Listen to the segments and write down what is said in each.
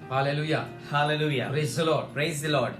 Hallelujah. Hallelujah. Praise the Lord. Praise the Lord.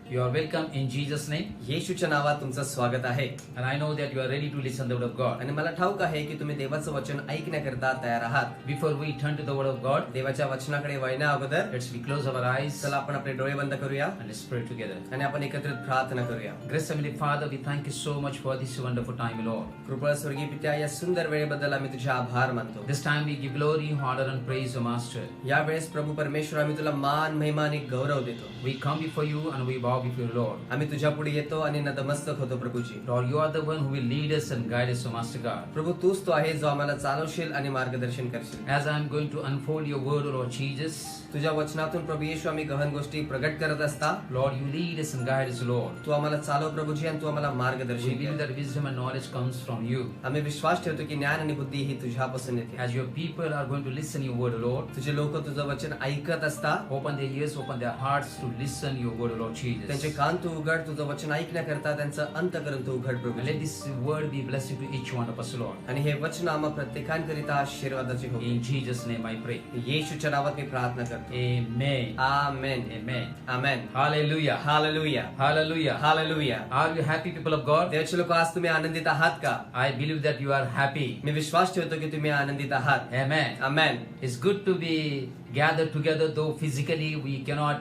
You are welcome in Jesus' name. येशूच्या नावात तुमचं स्वागत आहे. And I know that you are ready to listen the word of God. आणि मला ठाऊक आहे की तुम्ही देवाचं वचन ऐकण्याकरता तयार आहात. Before we turn to the word of God, देवाच्या वचनाकडे वळण्या अगोदर let's we close our eyes चला आपण आपले डोळे बंद करूया and let's pray together. आणि आपण एकत्रित प्रार्थना करूया. Gracious Heavenly Father, we thank you so much for this wonderful time, Lord. कृपा स्वर्गीय पित्या, या सुंदर वेळेबद्दल आम्ही तुझे आभार मानतो. This time we give glory, honor and praise, O Master. या वेळेस प्रभू परमेश्वर, आम्ही तुला मान, महिमा आणि गौरव देतो. We come before you and we bow before you, Lord. आम्ही तुझ्या पुढे येतो आणि नतमस्तक होतो Prabhuji. Lord, you are the one who will lead us and guide us, O Master God. प्रभू तूच तो आहे जो आम्हाला चालवशील आणि मार्गदर्शन करशील. As I am going to unfold your word, O Lord Jesus, तुझ्या वचनातून प्रभू येशू आम्ही गहन गोष्टी प्रगट करत असता Lord, you lead us and guide us, Lord. तू आम्हाला चालव प्रभूजी आणि तू आम्हाला We मार्गदर्शन believe कर. that wisdom and knowledge comes from you. आम्ही विश्वास ठेवतो की ज्ञान आणि बुद्धी ही तुझ्यापासून येते. As your people are going to listen your word, O Lord, तुझे लोक तुझं वचन ऐकत असता open their ears, open their hearts to listen your word, O Lord त्यांचे Jesus. कान तू उघड, तुझं वचन ऐकण्याकरता त्यांचं अंतकरण तू उघड And Prabhu. let this word be blessing to each one of us, Lord. आणि हे वचन आम्हा प्रत्येकांकरिता आशीर्वादाचे हो. In Jesus' name I pray. येशूच्या नावात मी प्रार्थना करतो. Amen. Amen. Amen. Amen. Hallelujah. Hallelujah. Hallelujah. Hallelujah. Are you happy, people of God? देवाचे लोक, आज तुम्ही आनंदित आहात का? I believe that you are happy. मी विश्वास ठेवतो की तुम्ही आनंदित आहात. Amen. Amen. It's good to be gathered together, though physically we cannot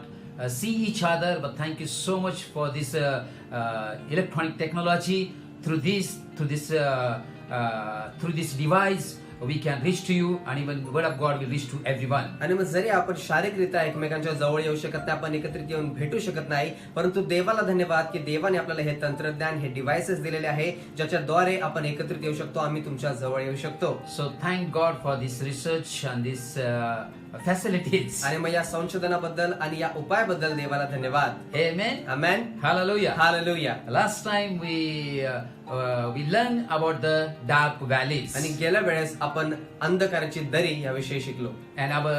see each other. But thank you so much for this electronic technology. Through this device, we can reach to you, and even the word of God will reach to everyone. आणि मग जरी आपण शारीरिकरित्या एकमेकांच्या जवळ येऊ शकत नाही, आपण एकत्रित येऊन भेटू शकत नाही, परंतु देवाला धन्यवाद की देवाने आपल्याला हे तंत्रज्ञान, हे डिव्हाइसेस दिलेले आहे ज्याच्याद्वारे आपण एकत्रित येऊ शकतो, आम्ही तुमच्या जवळ येऊ शकतो. So thank God for this research and this facilities. आणि मग या संशोधनाबद्दल आणि या उपायाबद्दल देवाला धन्यवाद. Amen. Amen. Hallelujah. Hallelujah. Last time we learned about the dark valleys. आणि गेल्या वेळेस आपण अंधकाराची दरी याविषयी शिकलो. And our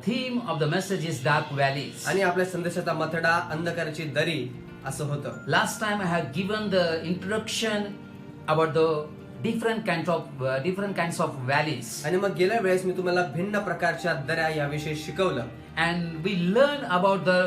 theme of the message is dark valleys. आणि आपल्या संदेशाचा मथडा अंधकाराची दरी असं होतं. Last time I had given the introduction about the different kinds of valleys. आणि मग गेल्या वेळेस मी तुम्हाला भिन्न प्रकारच्या दऱ्या याविषयी शिकवलं. And we learn about the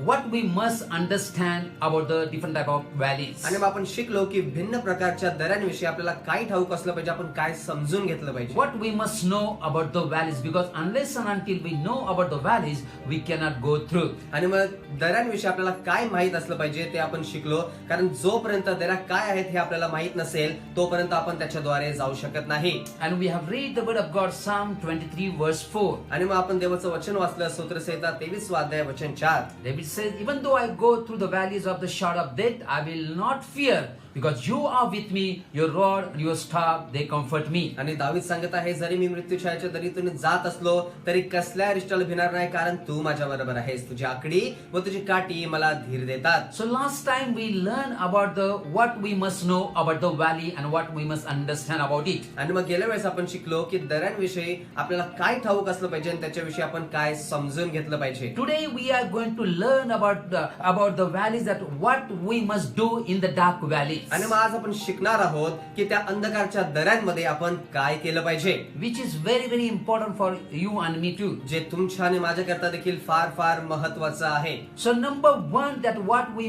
what we must understand about the different type of valleys. आणि मग आपण शिकलो की भिन्न प्रकारच्या दऱ्यांविषयी आपल्याला काय ठाऊक असलं पाहिजे, आपण काय समजून घेतलं पाहिजे. What we must know about the valleys, because unless and until we know about the valleys, we cannot go through. आणि मग दऱ्यांविषयी आपल्याला काय माहित असलं पाहिजे ते आपण शिकलो, कारण जोपर्यंत दऱ्या काय आहेत हे आपल्याला माहित नसेल तोपर्यंत आपण त्याच्याद्वारे जाऊ शकत नाही. And we have read the word of God, Psalm 23 verse 4. आणि मग आपण देवाचं वचन वाचलं, स्तोत्रसंहिता 23 अध्याय वचन 4. David says, even though I go through the valleys of the shadow of death, I will not fear, because you are with me, your rod and your staff, they comfort me. आणि दावीद सांगत आहे, जरी मी मृत्यूछायेच्या दरीतून जात असलो तरी कसल्या अरिष्टाला भिणार नाही, कारण तू माझ्या बरोबर आहेस. तुझी आकडी व तुझी काठी मला धीर देतात. So last time we learned about what we must know about the valley and what we must understand about it. आणि मग गेल्या वेळेस आपण शिकलो की दऱ्यांविषयी आपल्याला काय ठाऊक असलं पाहिजे आणि त्याच्याविषयी आपण काय समजून घेतलं पाहिजे. Today we are going to learn about the valleys, that what we must do in the dark valleys. आणि मग आज आपण शिकणार आहोत की त्या अंधकारच्या दऱ्यांमध्ये आपण काय केलं पाहिजे, which is very very important for you and me too. जे तुमच्या आणि माझ्याकरता देखील फार फार महत्वाचं आहे. So number one, that what we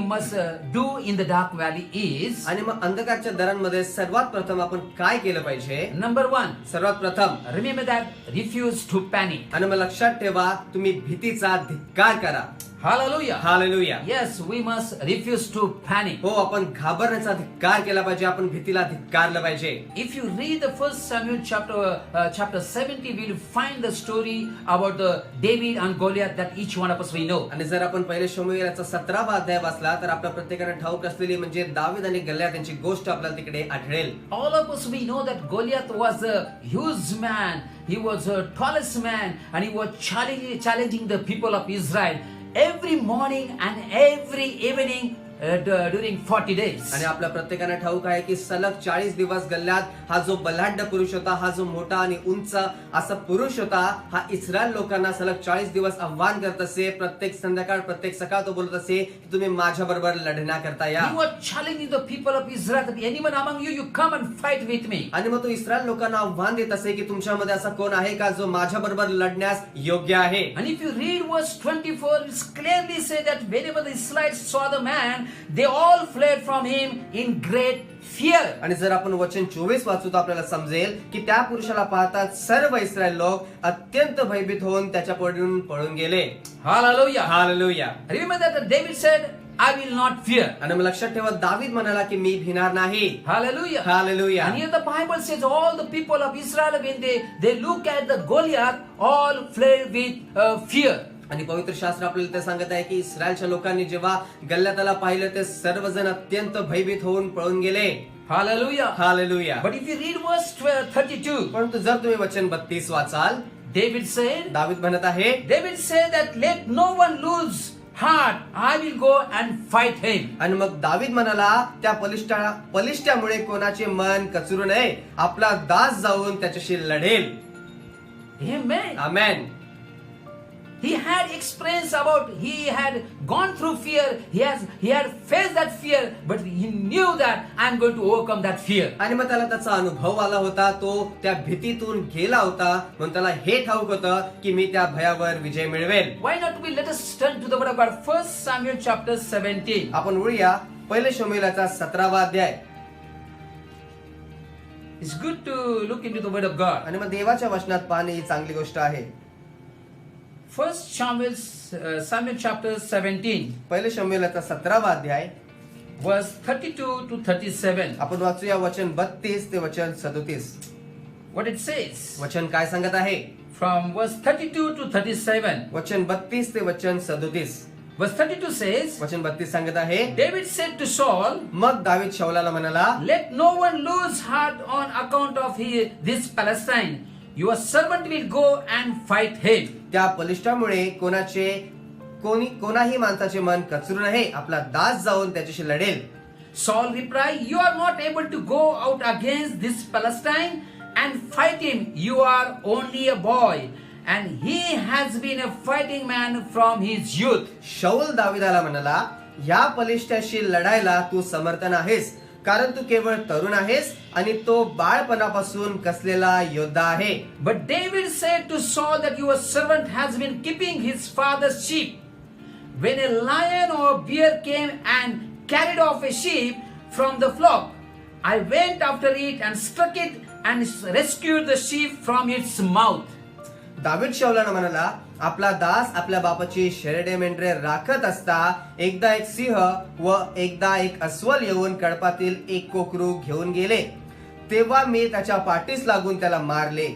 must do in the dark valley is, आणि मग अंधकारच्या दरांमध्ये सर्वात प्रथम आपण काय केलं पाहिजे. number one, सर्वात प्रथम remember that refuse to panic. आणि मग लक्षात ठेवा, तुम्ही भीतीचा धिक्कार करा. Hallelujah. Hallelujah. Yes, we must refuse to panic. हो, आपण घाबरण्याचा धिक्कार केला पाहिजे, आपण भीतीला धिक्कारलं पाहिजे. If you read the first Samuel chapter 70, we will find the story about the David and Goliath that each one of us we know. आणि जर आपण पहिले शमूएलाचा 17वा अध्याय वाचला तर आपल्या प्रत्येकाने ठाऊक असलेली म्हणजे दावीद आणि गल्ल्यात यांची गोष्ट आपल्याला तिकडे आढळेल. All of us we know that Goliath was a huge man. He was a tallest man, and he was challenging the people of Israel. Every morning and every evening, during 40 days. आणि आपल्या प्रत्येकाला ठाऊक आहे की सलग 40 दिवस गल्ल्यात हा जो बलाढ्य पुरुष होता, हा जो मोठा आणि उंच असा पुरुष होता, हा इस्रायल लोकांना सलग 40 दिवस आव्हान करत असे. प्रत्येक संध्याकाळ प्रत्येक सकाळ तो बोलत असे की तुम्ही माझ्या बरोबर लढण्याकरता या. He was challenging the people of Israel that anyone among you come and fight with me. आणि मग तो इस्रायल लोकांना आव्हान देत असे की तुमच्यामध्ये असा कोण आहे का जो माझ्या बरोबर लढण्यास योग्य आहे. And if you read verse 24, it's clearly said that whenever the Israelites saw the man, they all fled from him in great fear. आणि जर आपण वचन 24 वाचू तर आपल्याला समजेल की त्या पुरुषाला पाहताच सर्व इस्रायल लोक अत्यंत भयभीत होऊन त्याच्याकडून पळून गेले. Hallelujah. Hallelujah. Remember that David said, I will not fear. आणि मग लक्षात ठेवा दावीद म्हणाला की मी भिणार नाही. Hallelujah. Hallelujah. And here the Bible says all the people of Israel, when they look at the Goliath, all fled with fear. आणि पवित्र शास्त्र आपल्याला ते सांगत आहे की इस्रायलच्या लोकांनी जेव्हा गल्ल्याताला पाहिलं ते सर्वजण अत्यंत भयभीत होऊन पळून गेले. Hallelujah. Hallelujah. But if you read verse 32, परंतु जर तुम्ही वचन 32 वाचाल, David said म्हणत आहे, David said that let no one lose heart. I will go and fight him. आणि मग दावीद म्हणाला त्या बलिष्ठामुळे कोणाचे मन कचरू नये, आपला दास जाऊन त्याच्याशी लढेल. Amen. Amen. He had experience about, he had gone through fear, he had faced that fear, but he knew that I'm going to overcome that fear. आणि मग त्याला त्याचा अनुभव आला होता, तो त्या भीतीतून गेला होता, म्हणून त्याला हे ठाऊक होतं की मी त्या भयावर विजय मिळवेल. Why not we let us turn to the word of God. 1 Samuel chapter 17. आपण वळूया पहिले शमूएलाचा 17वा अध्याय. It's good to look into the word of God. आणि मग देवाच्या वचनात पाहणे ही चांगली गोष्ट आहे. 1 Samuel chapter 17, पहिले शमूएलाचा 17वा अध्याय verse 32 to 37. आपण वाचूया वचन 32 ते वचन 37. What it says वचन काय सांगत आहे? from verse 32 to 37. वचन 32 ते वचन 37. Verse 32 says, वचन 32 सांगत आहे, David said to Saul, मग दावीद शाऊलाला म्हणाला, let no one lose heart on account of this Palestine. Your servant will go and fight him. त्या बलिष्ठामुळे कोणाही माणसाचे मन कचरू नये, आपला दास जाऊन त्याच्याशी लढेल. Saul replied, you are not able to go out against this Palestine and fight him. You are only a boy, and he has been a fighting man from his youth. शाऊल दावीदाला म्हणाला, या बलिष्ठाशी लढायला तू समर्थ आहेस, कारण तू केवळ तरुण आहेस आणि तो बाळपणापासून कसलेला योद्धा आहे. But David said to Saul that your servant has been keeping his father's sheep. When a lion or bear came and carried off a sheep from the flock, I went after it and struck it and rescued the sheep from its mouth. दावीद शाऊलाला म्हणाला, आपला दास आपल्या बापाची शेरडे मेंढरे राखत असता एकदा एक सिंह व एकदा एक अस्वल येऊन कळपातील एक कोकरू घेऊन गेले, तेव्हा मी त्याच्या पाठीस लागून त्याला मारले.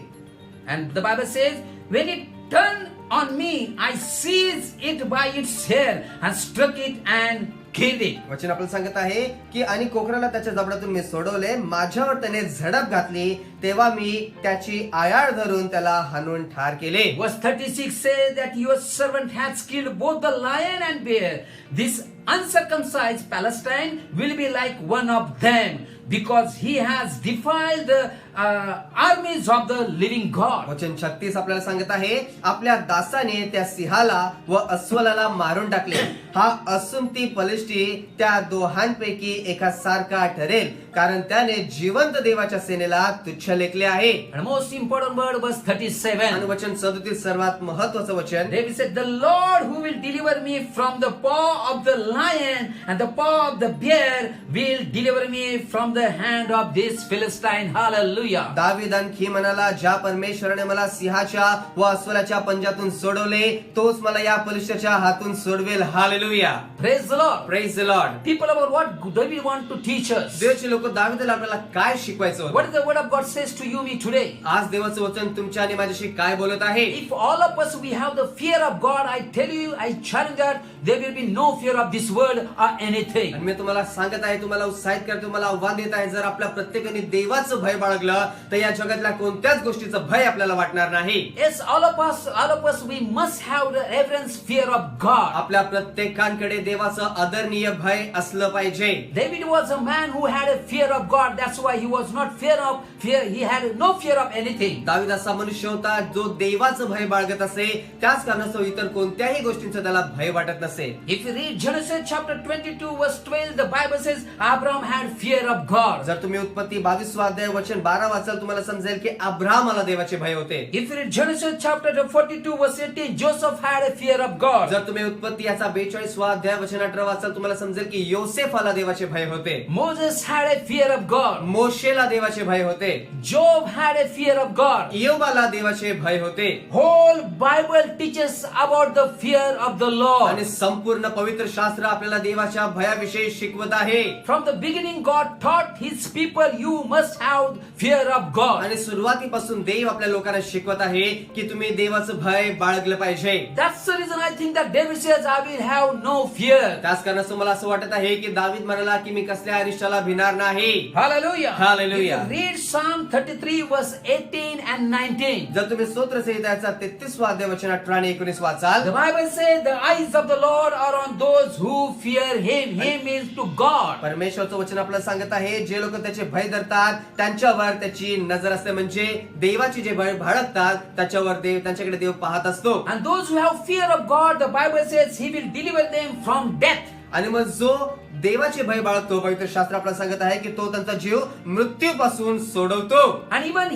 And the Bible says, when it turned on me, I seized it by its hair and struck it and killed it. वचन आपल्याला सांगत आहे की आणि कोकराला त्याच्या जबड्यातून मी सोडवले, माझ्यावर त्याने झडप घातली, तेव्हा मी त्याची आयाळ धरून त्याला हाणून ठार केले. Verse 36 says that your servant has killed both the lion and bear. This uncircumcised Palestine will be like one of them, because he has defiled the armies of the living God. वचन 36 आपल्याला सांगत आहे, आपल्या दासाने त्या सिंहाला व अस्वलाला मारून टाकले. हा असुमती बलिष्ठी त्या दोहांपैकी एका सारखा ठरेल, कारण त्याने जिवंत देवाच्या सेनेला तुच्छ लेखले आहे. And most important word, verse 37. आणि वचन 37 सर्वात महत्त्वाचं वचन. David said, the Lord who will deliver me from the paw of the lion and the paw of the bear will deliver me from the hand of this Philistine. Hallelujah. दावीद आणखी म्हणाला, ज्या परमेश्वराने मला सिंहाच्या व अस्वलाच्या पंजातून सोडवले, तोच मला या बलिष्ठाच्या हातून सोडवेल. Hallelujah. Praise the Lord. Praise the lord. People, about what David want to teach us. देवाचे लोक दावीदाला आपल्याला काय शिकवायचं What होतं? is the word of God says to you me today? आज देवाचं वचन तुमच्या आणि माझ्याशी काय बोलत आहे? If all of us we have the fear of God, I tell you, I challenge that there will be no fear of this world or anything. आणि मी तुम्हाला सांगत आहे, तुम्हाला उत्साहित करतो, तुम्हाला आव्हान देत आहे, जर आपल्या प्रत्येकाने देवाचं भय बाळगलं तर या जगातल्या कोणत्याच गोष्टीचं भय आपल्याला वाटणार नाही. Yes, all of us we must have the reverence fear of God. आपल्या प्रत्येकांकडे देवाचं आदरणीय भय असलं पाहिजे. David was a man who had a fear of God. That's why he was not fear. He had no fear of anything. दावीद असा मनुष्य होता जो देवाचं भय बाळगत असे, त्याच कारणास्तव इतर कोणत्याही गोष्टींचं त्याला भय वाटत नसे. If you read Genesis chapter 22 verse 12, the Bible says Abraham had fear of God. जर तुम्ही उत्पत्ती 22 अध्याय वचन 12 वाचाल तुम्हाला समजेल की अब्राहमाला देवाचे भय होते. If you read Genesis chapter 42 verse 18, Joseph had a fear of God. जर तुम्ही उत्पत्ती याचा 42 अध्याय वचन 18 वाचाल तुम्हाला समजेल की योसेफाला देवाचे भय होते. Moses had a fear of God. मोशेला देवाचे भय होते. Job had a fear of God. इयोबाला देवाचे भय होते. Whole Bible teaches about the fear of the Lord. आणि संपूर्ण पवित्र शास्त्र आपल्याला देवाच्या भयाविषयी शिकवत आहे. From the beginning, God taught His people, you must have fear of God. आणि सुरुवातीपासून देव आपल्या लोकांना शिकवत आहे की तुम्ही देवाचं भय बाळगलं पाहिजे. That's the reason I think that David says, I will have no fear. त्याच कारणास्तव मला असं वाटत आहे की दावीद म्हणाला की मी कसल्या अरिष्टाला भिणार नाही. Hallelujah. Hallelujah. If you read Psalm 33 verse 18 and 19. जर तुम्ही स्तोत्रसंहिताचा 33 अध्याय वचन 18 आणि 19 वाचाल, The Bible says the eyes of the Lord are on those who fear Him. Him means to God. परमेश्वरचं वचन आपल्याला सांगत आहे जे लोक त्याचे भय धरतात त्यांच्यावर त्याची नजर असते. म्हणजे देवाची जे भय बाळगतात त्याच्यावर देव त्यांच्याकडे देव पाहत असतो. And those who have fear of God, the Bible says He will deliver them from death. आणि मग जो देवाचे भय बाळगतो पवित्र शास्त्र आपल्याला सांगत आहे की तो त्यांचा जीव मृत्यूपासून सोडवतो. And even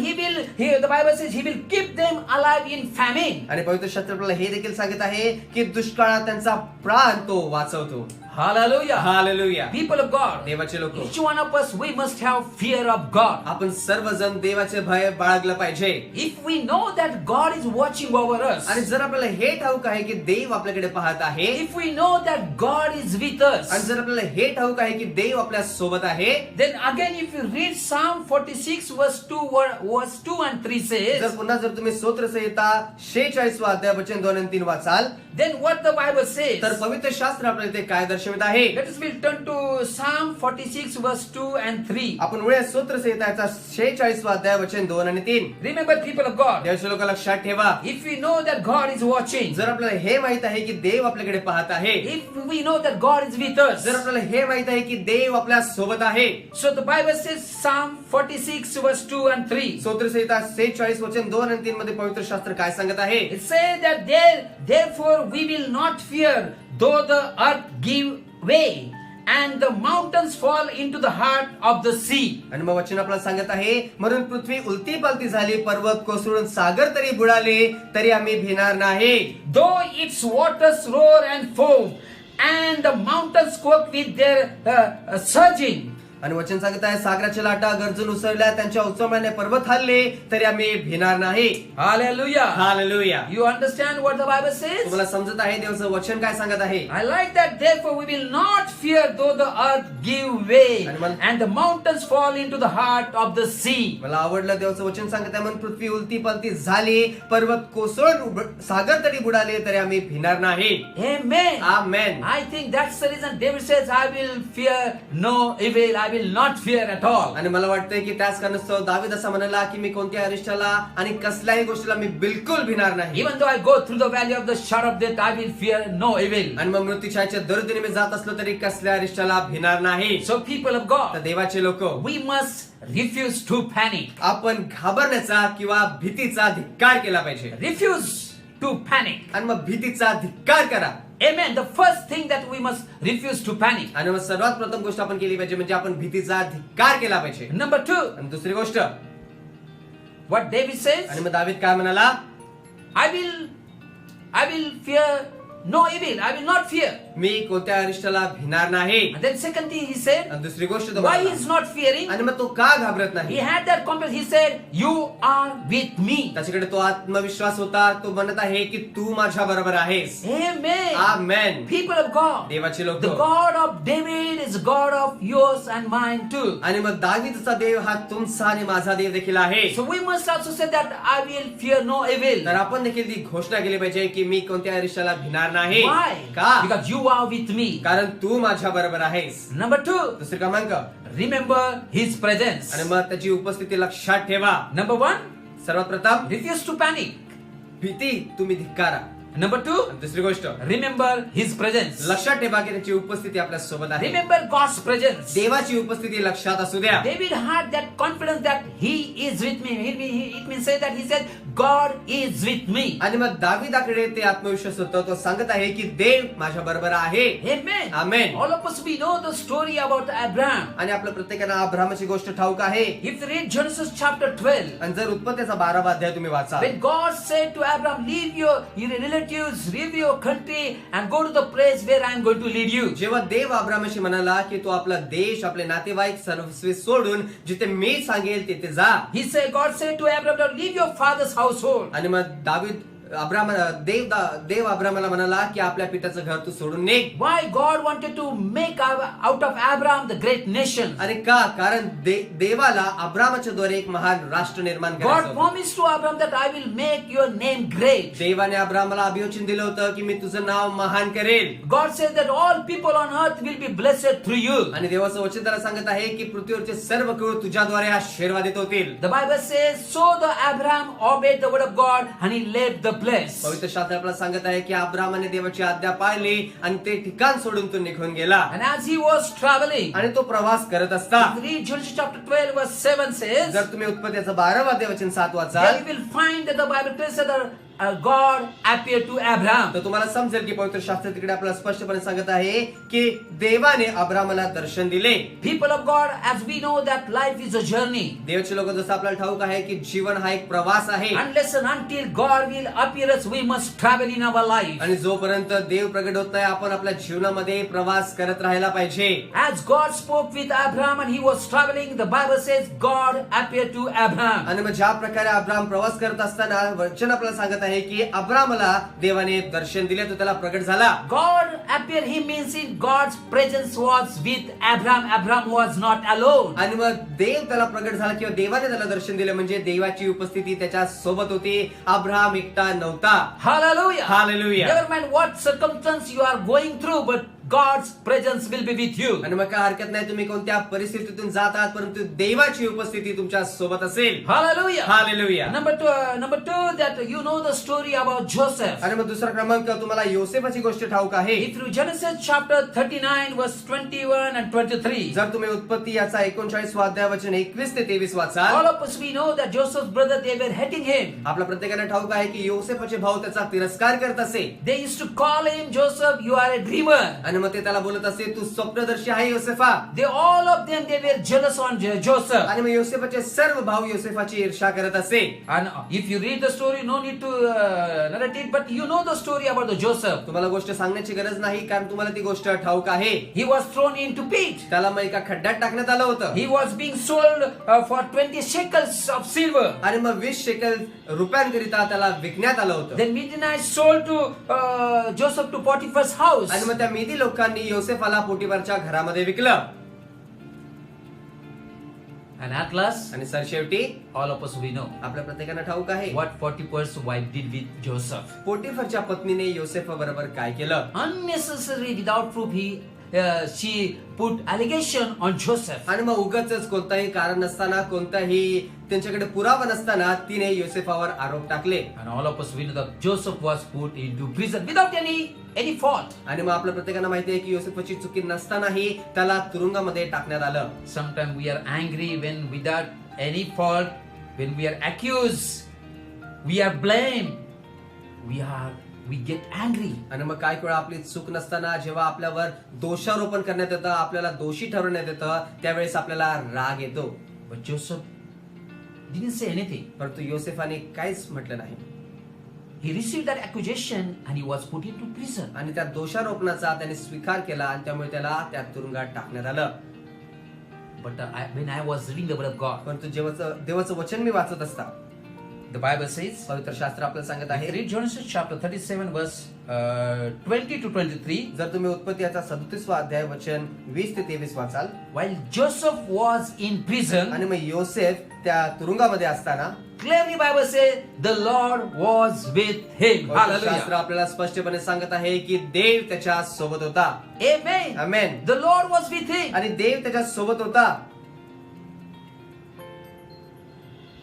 the Bible says He will keep them alive in famine. आणि पवित्र शास्त्र आपल्याला हे देखील सांगत आहे की दुष्काळात त्यांचा प्राण तो वाचवतो. Hallelujah. Hallelujah. People of God, देवाचे लोक, each one of us, we must have fear of God. आपण सर्वजण देवाचे भय बाळगलं पाहिजे. If we know that God is watching over us, आणि जर आपल्याला हे ठाऊक आहे की देव आपल्याकडे पाहत आहे, if we know that God is with us, आणि जर आपल्याला हे ठाऊक आहे की देव आपल्या सोबत आहे, then again if you read Psalm 46 verse 2 and 3 says, जर पुन्हा जर तुम्ही स्तोत्रसंहिता 46 अध्याय वचन 2 आणि 3 वाचाल, then what the Bible says, तर पवित्र शास्त्र आपल्याला ते काय दर्शवित आहे. let us will turn to Psalm 46 verse 2 and 3. आपण वळूया स्तोत्रसंहिताचा 46 अध्याय वचन 2 आणि 3. Remember, people of God, देवाचे लोक लक्षात ठेवा, if we know that God is watching, जर आपल्याला हे माहित आहे की देव आपल्याकडे पाहत आहे, if we know that God is with us, जर आपल्याला हे माहित आहे की देव आपल्या सोबत आहे, so the Bible says Psalm 46 verse 2 and 3. स्तोत्रसंहिता 46 वचन 2 आणि 3 मध्ये पवित्र शास्त्र काय सांगत आहे. It says that therefore we will not fear though the earth give way and the mountains fall into the heart of the sea. आणि मग वचन आपल्याला सांगत आहे, म्हणून पृथ्वी उलटी पालती झाली, पर्वत कोसळून सागर तरी बुडाले, तरी आम्ही भिणार नाही. Though its waters roar and foam and the mountains quake with their surging. आणि वचन सांगत आहे, सागराच्या लाटा गर्जून उसळल्या, त्यांच्या उचमळ्याने पर्वत हलले, तरी आम्ही भिणार नाही. Hallelujah. Hallelujah. You understand what the Bible says? तुम्हाला समजत आहे देवाचं वचन काय सांगत आहे. I like that. Therefore we will not fear though the earth give way and the mountains fall into the heart of the sea. मला आवडलं देवाचं वचन सांगत आहे, म्हणून पृथ्वी उलटी पालती झाली, पर्वत कोसळून सागर तरी बुडाले, तरी आम्ही भिणार नाही. Amen. Amen. I think that's the reason David says, I will fear no evil. I will not fear at all. आणि मला वाटतंय की त्याच कारणास्तव दावीद असा म्हणाला की मी कोणत्या अरिष्टाला आणि कसल्याही गोष्टीला मी बिलकुल भिणार नाही. Even though I go through the valley of the shadow of death, I will fear no evil. आणि मग मृत्यूच्या दरदिनी मी जात असलो तरी कसल्या अरिष्टाला भिणार नाही. So people of तर God, देवाचे लोक, we must refuse to panic. आपण घाबरण्याचा किंवा भीतीचा धिक्कार केला पाहिजे. Refuse to panic. आणि मग भीतीचा धिक्कार करा. Amen. The first thing that we must refuse to panic. आणि मग सर्वात प्रथम गोष्ट आपण केली पाहिजे म्हणजे आपण भीतीचा धिक्कार केला पाहिजे. Number 2, आणि दुसरी गोष्ट, what David says, आणि मग दावीद काय म्हणाला, I will fear no evil. I will not fear. मी कोणत्या अरिष्टाला भिणार नाही. And then second thing he said, आणि दुसरी गोष्ट तो why म्हणाला, he is not fearing? आणि मग तो का घाबरत He नाही. had that confidence. He said, you are with me. त्याच्याकडे तो आत्मविश्वास होता. तो म्हणत आहे की तू माझ्या बरोबर आहेस. Amen. Amen. People of God, देवाचे लोक, the God of David is God of yours and mine too. आणि मग दावीदचा देव हा तुमचा आणि माझा देव देखील आहे. So we must also say that I will fear no evil. तर आपण देखील ती घोषणा केली पाहिजे की मी कोणत्या अरिष्टाला भिणार नाही. Why? का? Because you are with me. कारण तू माझ्या बरोबर आहेस. Number 2, दुसरी क्रमांक, remember his presence. आणि मग त्याची उपस्थिती लक्षात ठेवा. Number 1, सर्वात प्रथम refuse to panic. भीती तुम्ही धिक्कारा. Number 2, आणि दुसरी गोष्ट, remember His presence. लक्षात ठेवा की त्याची उपस्थिती आपल्या सोबत आहे. Remember God's presence. देवाची उपस्थिती लक्षात असू द्या. David had that confidence that He is with me. It means say that he said, God is with me. आणि मग दाविदाकडे ते आत्मविश्वास होतो. तो सांगत आहे की देव माझ्या बरोबर आहे. Amen. Amen. All of us, we know the story about Abraham. आणि आपल्या प्रत्येकाला अब्राहामाची गोष्ट ठाऊक आहे. If you read Genesis chapter 12, आणि जर उत्पत्तीचा 12वा अध्याय तुम्ही वाचा, when God said to Abraham, leave your relatives, leave your country and go to the place where I am going to lead you. जेव्हा देव अब्राहामाशी म्हणाला की तू आपला देश, आपले नातेवाईक सर्वस्वी सोडून जिथे मी सांगेल तिथे जा. God said to Abraham, leave your father's household. आणि मग देव अब्राहामाला म्हणाला की आपल्या पित्याचं घर तू सोडून निघ. Why God wanted to make out of Abraham the great nation? आणि का? कारण देवाला अब्राहामाच्या द्वारे एक महान राष्ट्र निर्माण God करायचं होतं. promised to Abraham that I will make your name great. देवाने अब्राहामाला अभिवचन दिलं होतं की मी तुझं नाव महान करेल. God said that all people on earth will be blessed through you. आणि देवाचं वचन त्याला सांगत आहे की पृथ्वीवरचे सर्व कुळ तुझ्याद्वारे आशीर्वादित होतील. The Bible says, so the Abraham obeyed the word of God and he left the place. पवित्र शास्त्र आपल्याला सांगत आहे की अब्राहामाने देवाची आज्ञा पाळली आणि ते ठिकाण सोडून तो निघून गेला. And as he was traveling, आणि तो प्रवास करत असता, read Genesis chapter 12 verse 7 says, जर तुम्ही उत्पत्तीचं 12वा अध्याय वचन 7 there वाचाल, you will find that the Bible tells that God appeared to Abraham. तर तुम्हाला समजेल की पवित्र शास्त्र तिकडे आपल्याला स्पष्टपणे सांगत आहे की देवाने अब्राहामाला दर्शन दिले. People of God, as we know that life is a journey. देवाचे लोक जसं आपल्याला ठाऊक आहे की जीवन हा एक प्रवास आहे. Unless and until God will appear us, we must travel in our life. आणि जोपर्यंत देव प्रगट होत नाही आपण आपल्या जीवनामध्ये प्रवास करत राहायला पाहिजे. As God spoke with Abraham and he was traveling, the Bible says God appeared to Abraham. आणि मग ज्या प्रकारे अब्राहम प्रवास करत असताना वचन आपल्याला सांगत आहे की अब्राहामाला देवाने दर्शन दिले, तो त्याला प्रगट झाला. God appeared, he means in God's presence was with Abraham. Abraham was not alone. आणि मग देव त्याला प्रगट झाला किंवा देवाने त्याला दर्शन दिले म्हणजे देवाची उपस्थिती त्याच्या सोबत होती. अब्राहम एकटा नव्हता. Hallelujah. Hallelujah. Never mind what circumstance you are going through, but God's presence will be with you. आणि मग काय हरकत नाही तुम्ही कोणत्या परिस्थितीतून जात आहात परंतु देवाची उपस्थिती तुमच्या सोबत असेल. Hallelujah. Hallelujah. Number two, that you know the story about Joseph. आणि मग दुसरा क्रमांक तुम्हाला योसेफाची गोष्ट ठाऊक आहे. If you Genesis chapter 39 verse 21 and 23. जर तुम्ही उत्पत्ती याचा 39वा अध्याय वचन 21 ते 23 वाचाल, All of us we know that Joseph's brother, they were hating him. आपल्या प्रत्येकाला ठाऊक आहे की योसेफाचे भाऊ त्याचा तिरस्कार करत असे. They used to call him, Joseph, you are a dreamer. आणि मग ते त्याला बोलत असे तू स्वप्नदर्शी आहे योसेफा. All of them, they were jealous on Joseph. आणि मग योसेफाचे सर्व भाऊ योसेफाची ईर्ष्या करत असे. And if you read the story, no need to narrate it, but you know the story about the Joseph. तुम्हाला गोष्ट सांगण्याची गरज नाही कारण तुम्हाला ती गोष्ट ठाऊक आहे. He was thrown into pit. त्याला मग एका खड्ड्यात टाकण्यात आलं होतं. He was being sold for 20 shekels of silver. आणि मग 20 शेकल रुपयांकरिता त्याला विकण्यात आलं होतं. Then Midianites sold to Joseph to Potiphar's house. आणि मग त्या मिदी लोकांनी योसेफाला पोटिफरच्या घरामध्ये विकलं. And at last, आणि सरशेवटी all of us we know आपल्या प्रत्येकाला ठाऊक आहे what Potiphar's wife did with Joseph. पोटिफरच्या पत्नीने योसेफा बरोबर काय केलं. Unnecessary, without proof, she put allegation on Joseph. आणि मग उगाचच कोणताही कारण नसताना कोणताही त्यांच्याकडे पुरावा नसताना तिने योसेफावर आरोप टाकले. And all of us we know that Joseph was put into prison without any fault. आणि मग आपल्या प्रत्येकाला माहिती आहे की योसेफाची चुकी नसतानाही त्याला तुरुंगामध्ये टाकण्यात आलं. Sometimes we are angry when without any fault, when we are accused, we are blamed, we get angry. आणि मग काही वेळा आपली चूक नसताना जेव्हा आपल्यावर दोषारोपण करण्यात येतं, आपल्याला दोषी ठरवण्यात येतं, त्यावेळेस आपल्याला राग येतो. But Joseph didn't say anything. परंतु योसेफाने काहीच म्हटलं नाही. He received that accusation and he was put into prison. आणि त्या दोषारोपणाचा त्याने स्वीकार केला आणि त्यामुळे त्याला त्या तुरुंगात टाकण्यात आलं. But when I was reading the word of God, परंतु देवाचं वचन मी वाचत असता the Bible says, पवित्र शास्त्र आपल्याला सांगत आहे. read Genesis chapter 37 verse 20 to 23. जर तुम्ही उत्पत्ती याचा 37वा अध्याय वचन 20 ते 23 वाचाल, While Joseph was in prison, आणि मग योसेफ त्या तुरुंगामध्ये असताना clearly Bible says the Lord was with him. शास्त्र Hallelujah. आपल्याला स्पष्टपणे सांगत आहे की देव त्याच्या सोबत होता. Amen. Amen. The Lord was with him. आणि देव त्याच्या सोबत होता.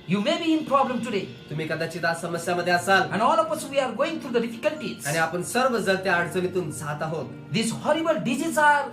You may be in problem today. तुम्ही कदाचित आज समस्यामध्ये असाल And all of us, we are going through the difficulties. आणि आपण सर्वजण त्या अडचणीतून जात आहोत These horrible diseases are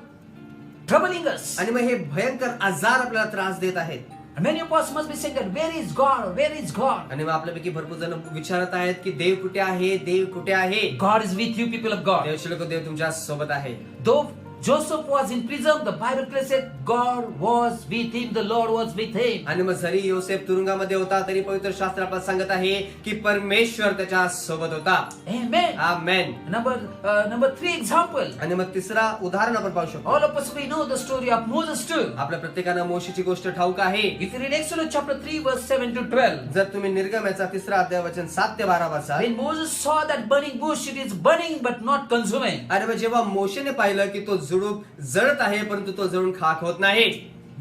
troubling us. आणि मग हे भयंकर आजार आपल्याला त्रास देत आहेत And many of us must be saying that, where is God? Where is God? आणि मग आपल्यापैकी भरपूर जण विचारत आहेत की देव कुठे आहे, देव कुठे आहे. God is with you, people of God. देवचे लोक, देव तुमच्या सोबत आहे. Though Joseph was in prison, the Bible clearly said God was with him, the Lord was with him. आणि मग जरी योसेफ तुरुंगामध्ये होता तरी पवित्र शास्त्र आपल्याला सांगत आहे की परमेश्वर त्याच्या सोबत होता. Amen. आमेन. Number 3 example. आणि मग तिसरा उदाहरण आपण पाहू शकतो. All of us, we know the story of Moses too. आपल्या प्रत्येकानं मोशेची गोष्ट ठाऊक आहे. If you read Exodus chapter 3 verse 7 to 12. जर तुम्ही निर्गमनाचा 3रा अध्याय वचन 7 ते 12 वाचाल. When Moses saw that burning bush, it is burning but not consuming. आणि मग जेव्हा मोशेने पाहिलं की तो झुडूप जळत आहे परंतु तो जळून खाक होत नाही.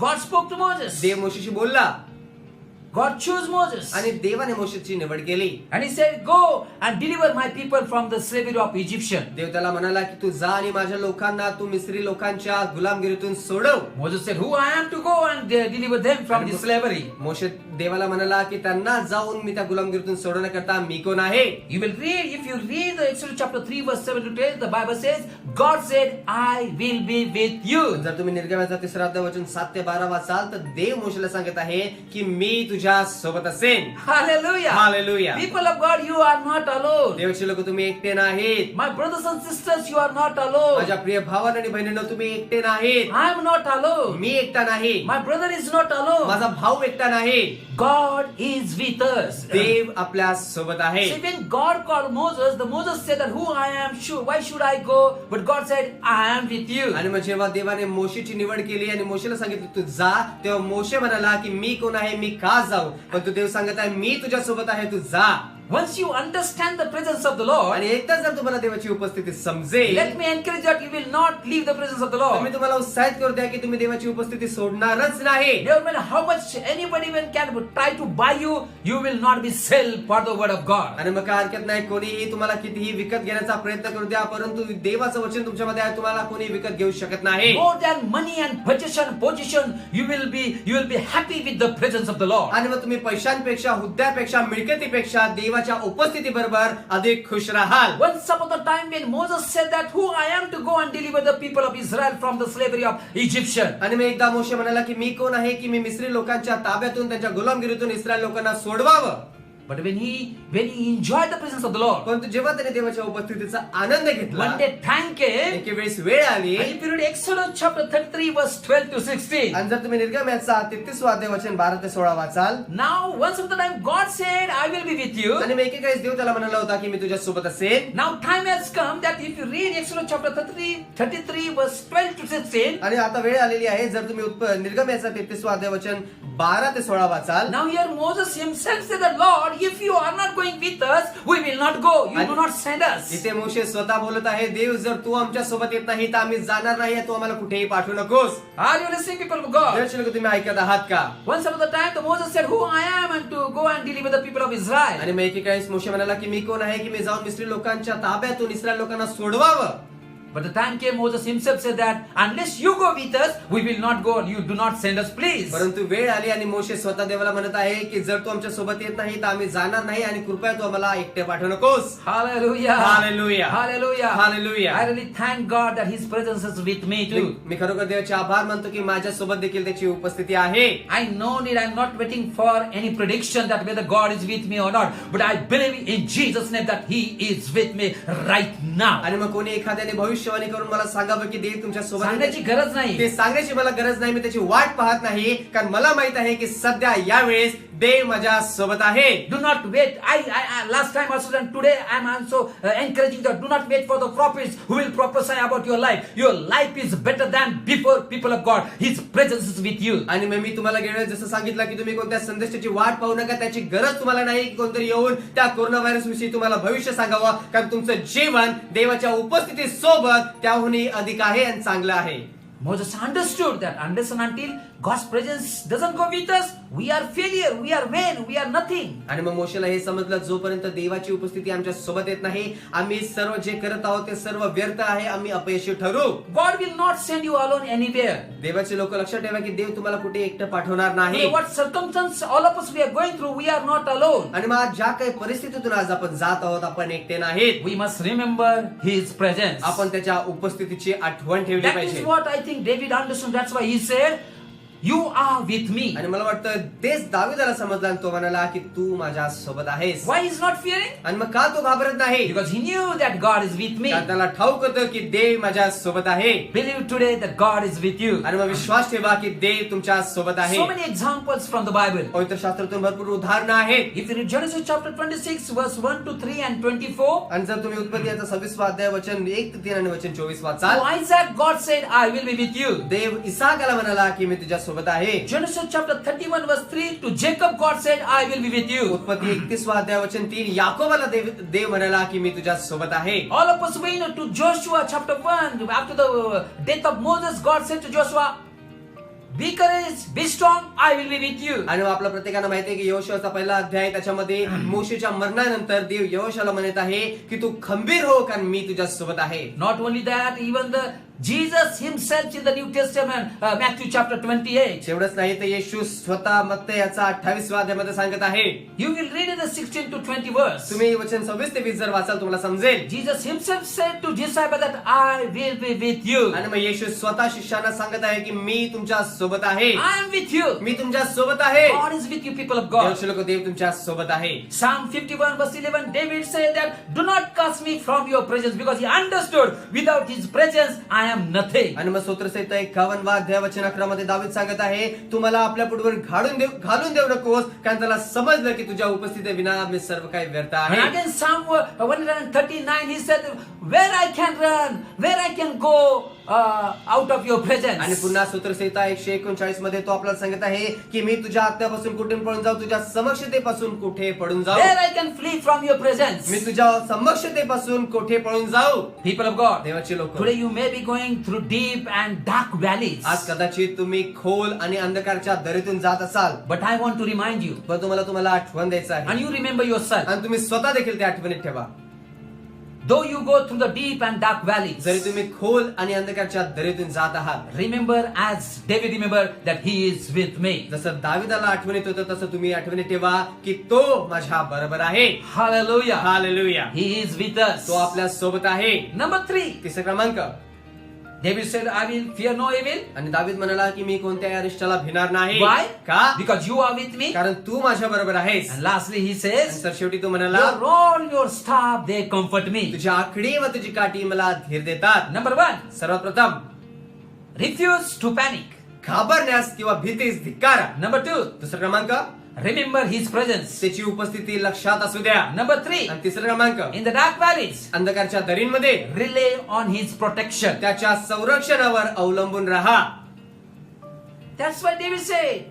God spoke to Moses. देव मोशेशी बोलला God chose Moses. आणि देवाने मोशेची निवड केली. And he said, go and deliver my people from the slavery of Egyptian. देव त्याला म्हणाला की तू जा आणि माझ्या लोकांना तू मिस्री लोकांच्या गुलामगिरीतून सोडव. Moses said, who I am to go and deliver them from the slavery? मोशे देवाला म्हणाला की त्यांना जाऊन मी त्या गुलामगिरीतून सोडवण्याकरता मी कोण आहे. You will read, if you read the Exodus chapter 3 verse 7 to 10, the Bible says, God said, I will be with you. जर तुम्ही निर्गमनाचा 3रा अध्याय वचन 7 ते 12 वाचाल तर देव मोशेला सांगत आहे की मी तुझ्या सोबत असेन. Hallelujah. Hallelujah. People of God, you are not alone. देवाचे लोक तुम्ही एकटे नाहीत. My brothers and sisters, you are not alone. माझ्या प्रिय भावांनो आणि बहिणींनो तुम्ही एकटे नाहीत. I am not alone. मी एकटा नाही. My brother is not alone. माझा भाऊ एकटा नाही. God is with us. देव आपल्या सोबत आहे. See, when God called Moses, the Moses said that who I am, why should I go? But God said, I am with you. आणि मग जेव्हा देवाने मोशेची निवड केली आणि मोशेला सांगितलं तू जा तेव्हा मोशे म्हणाला की मी कोण आहे, मी का जाऊ. पण तू देव सांगत आहे मी तुझ्या सोबत आहे, तू जा. Once you understand the presence of the Lord, आणि एकदा जर तुम्हाला देवाची उपस्थिती समजेल let me encourage that you will not leave the presence of the तर Lord. मी तुम्हाला उत्साहित करू द्या की तुम्ही देवाची उपस्थिती सोडणारच नाही. Never mind how much anybody can try to buy you, you will not be sold for the word of God. आणि मग काय हरकत नाही, कोणीही तुम्हाला कितीही विकत घेण्याचा प्रयत्न करू द्या परंतु देवाचं वचन तुमच्यामध्ये आहे, तुम्हाला कोणी विकत घेऊ शकत नाही. More than money and position, you will be happy with the presence of the Lord. आणि मग तुम्ही पैशांपेक्षा, हुद्द्यापेक्षा, मिळकतीपेक्षा देवाच्या उपस्थिती बरोबर अधिक खुश राहाल. Once upon a time when Moses said that who I am to go and deliver the people of Israel from the slavery of Egyptian. आणि मग एकदा मोशे म्हणाला की मी कोण आहे की मी मिस्री लोकांच्या ताब्यातून त्यांच्या गुलामगिरीतून इस्रायल लोकांना सोडवावं. But when he enjoyed the presence of the Lord, परंतु जेव्हा त्याने देवाच्या उपस्थितीचा आनंद घेतला one day time came. एके वेळेस वेळ आली. And if you read Exodus chapter 33 verse 12 to 16. आणि जर तुम्ही निर्गमनाचा 33वा अध्याय वचन 12 ते 16 वाचाल. Now once upon a time God said, I will be with you. आणि मग एकेकाळेस देव त्याला म्हणाला होता की मी तुझ्या सोबत असेन. Now time has come that if you read Exodus chapter 33 verse 12 to 16. आणि आता वेळ आलेली आहे जर तुम्ही निर्गमनाचा 33वा अध्याय वचन 12 ते 16 वाचाल. Now here Moses himself said that Lord, if you are not going with us, we will not go. You do not send us. इथे मोशे स्वतः बोलत आहे, देव जर तू आमच्या सोबत येत नाही तर आम्ही जाणार नाही, तू आम्हाला कुठेही पाठवू नकोस. Are you listening, people of God? दर्शक तुम्ही ऐकत आहात का. Once upon a time, the Moses said, "Who I am, and to go and deliver the people of Israel." आणि मग एकेकाळेस मोशे म्हणाला की मी कोण आहे की मी जाऊन मिस्री लोकांच्या ताब्यातून इस्रायल लोकांना सोडवावं. But the time came, Moses himself said that unless you go with us, we will not go. You do not send us, please. परंतु वेळ आली आणि मोशे स्वतः देवाला म्हणत आहे की जर तू आमच्या सोबत येत नाही तर आम्ही जाणार नाही आणि कृपया तू आम्हाला एकटे पाठवू नकोस. Hallelujah. Hallelujah. Hallelujah. Hallelujah. I really thank God that His presence is with me too. मी खरोखर देवाचे आभार मानतो की माझ्या सोबत देखील त्याची उपस्थिती आहे. I know it. I'm not waiting for any prediction that whether God is with me or not. But I believe in Jesus' name that He is with me right now. आणि मग कोणी एखाद्याने भविष्यवाणी करून मला सांगावं की देव तुमच्या सोबत आहे. सांगण्याची गरज नाही. ते सांगण्याची मला गरज नाही, मी त्याची वाट पाहत नाही कारण मला माहित आहे की सध्या यावेळेस देव माझ्या सोबत आहे. Do not wait. I last time also and today I'm also encouraging that do not wait for the prophets who will prophesy about your life. Your life is better than before, people of God. His presence is with you. आणि मग मी तुम्हाला गेल्या वेळेस जसं सांगितलं की तुम्ही कोणत्या संदेशाची वाट पाहू नका, त्याची गरज तुम्हाला नाही की कोणतरी येऊन त्या कोरोना व्हायरस विषयी तुम्हाला भविष्य सांगावं कारण तुमचं जीवन देवाच्या उपस्थिती सोबत त्याहूनही अधिक आहे आणि चांगलं आहे. Moses understood that unless and until God's presence doesn't go with us, we are failure, we are vain, we are nothing. आणि मग मोशेला हे समजलं, जोपर्यंत देवाची उपस्थिती आमच्या सोबत येत नाही, आम्ही सर्व जे करत आहोत ते सर्व व्यर्थ आहे, आम्ही अपयशी ठरू. God will not send you alone anywhere. देवाचे लोक लक्षात ठेवा की देव तुम्हाला कुठे एकटं पाठवणार नाही. Today, what circumstance all of us we are going through, we are not alone. आणि मग ज्या काही परिस्थितीतून आज आपण जात आहोत, आपण एकटे नाहीत. We must remember His presence. आपण त्याच्या उपस्थितीची आठवण ठेवली That is पाहिजे. what I think David understood. That's why he said, "You are with me." आणि मला वाटतं तेच दाविदाला समजला आणि तो म्हणाला की तू माझ्या सोबत आहेस. Why he is not fearing? आणि मग का तो घाबरत नाही? Because he knew that God is with me. कारण त्याला ठाऊक होतं की देव माझ्या सोबत आहे. Believe today that God is with you. आणि मग विश्वास ठेवा की देव तुमच्या सोबत आहे. So many examples from the Bible. पवित्र शास्त्रातून भरपूर उदाहरणं आहेत. If you read Genesis chapter 26 verse 1 to 3 and 24. आणि जर तुम्ही उत्पत्ती याचा 26वा अध्याय वचन 1 ते 3 आणि वचन 24 To वाचाल, Isaac God said, "I will be with you." देव इसाकाला म्हणाला की मी तुझ्या सोबत आहे. Genesis chapter 31 verse 3 to Jacob God said, "I will be with you." उत्पत्ती 31वा अध्याय वचन 3 याकोबाला देव म्हणाला की मी तुझ्या सोबत आहे. All of us we know to Joshua chapter 1 after the death of Moses God said to Joshua, "Be courageous, be strong, I will be with you." आणि मग आपल्या प्रत्येकाला माहिती आहे की यहोशूआचा पहिला अध्याय, त्याच्यामध्ये मोशेच्या मरणानंतर देव यहोशाला म्हणत आहे की तू खंबीर हो, कारण मी तुझ्या सोबत आहे. Not only that, even the Jesus himself in the New Testament, Matthew chapter 28. एवढंच नाही तर येशू स्वतः मत्ते याचा 28व्या अध्यायामध्ये सांगत आहे. You will read in the 16 to 20 verse. तुम्ही वचन 26 ते 20 जर वाचाल तुम्हाला समजेल. Jesus himself said to disciples that I will be with you. आणि मग येशू स्वतः शिष्यांना सांगत आहे की मी तुमच्या सोबत आहे. I am with you. मी तुमच्या सोबत आहे. God is with you, people of God. देवचे लोक, देव तुमच्या सोबत आहे. Psalm 51 verse 11, David said that, "Do not cast me from your presence," because he understood without his presence I am nothing. आणि मग स्तोत्रसंहिता 51वा अध्याय वचन 11 मध्ये दावीद सांगत आहे, तू मला आपल्या पुढवर घालून देऊ नकोस, कारण त्याला समजलं की तुझ्या उपस्थिती विना मी सर्व काही व्यर्थ And आहे. again Psalm 139 he said, "Where I can run, where I can go out of your आणि presence." पुन्हा स्तोत्रसंहिता 139 मध्ये तो आपल्याला सांगत आहे की मी तुझ्या आज्ञापासून कुठे पळून जाऊ, तुझ्या समक्षतेपासून कुठे पळून जाऊ. Where I can flee from your presence. मी तुझ्या समक्षतेपासून कुठे पळून जाऊ. People of God, देवाचे लोक, today you may be going through deep and dark valleys. आज कदाचित तुम्ही खोल आणि अंधकारच्या दरीतून जात असाल, But I want to remind you, पण तुम्हाला आठवण द्यायचं आहे. and you remember yourself, आणि तुम्ही स्वतः देखील त्या आठवणीत ठेवा. though you go through the deep and dark valleys, जरी तुम्ही खोल आणि अंधकारच्या दरीतून जात आहात, remember as David remembered that he is with me. जसं दाविदाला आठवणीत होतं तसं तुम्ही आठवणीत ठेवा की तो माझ्या बरोबर आहे. Hallelujah. Hallelujah. He is with us. तो आपल्या सोबत आहे. Number 3, तिसरा क्रमांक, David said, "I will fear no evil." आणि दावीद म्हणाला की मी कोणत्याही अरिष्टाला भिणार नाही. Why? का? Because you are with me. कारण तू माझ्या बरोबर आहेस. And lastly he आणि says, तर शेवटी तो म्हणाला, "Your rod, your staff, they comfort me." तुझी आखडी व तुझी काठी मला धीर देतात. Number 1, सर्वात प्रथम, refuse to panic. घाबरण्यास किंवा भीतीस धिक्कारा. Number 2, दुसरा क्रमांक, remember his presence. त्याची उपस्थिती लक्षात असू द्या. Number 3, आणि तिसरा क्रमांक, in the dark valleys, अंधकारच्या दरींमध्ये rely on his protection. त्याच्या संरक्षणावर अवलंबून राहा. That's why David said,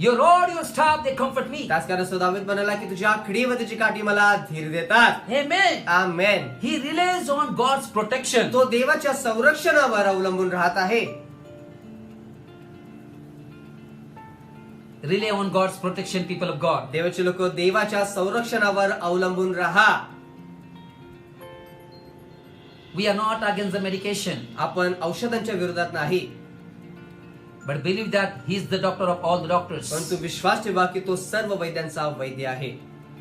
"Your rod, your staff, they comfort me." त्याच कारणास्तव दावीद म्हणाला की तुझी आखडी व तुझी काठी मला धीर देतात. Amen. Amen. He relies on God's protection. तो देवाच्या संरक्षणावर अवलंबून राहत आहे. Rely on God's protection, people of God. देवाचे लोक, देवाच्या संरक्षणावर अवलंबून राहा. We are not against the medication, आपण औषधांच्या विरोधात नाही, but believe that He is the doctor of all the doctors. परंतु विश्वास ठेवा की तो सर्व वैद्यांचा वैद्य आहे.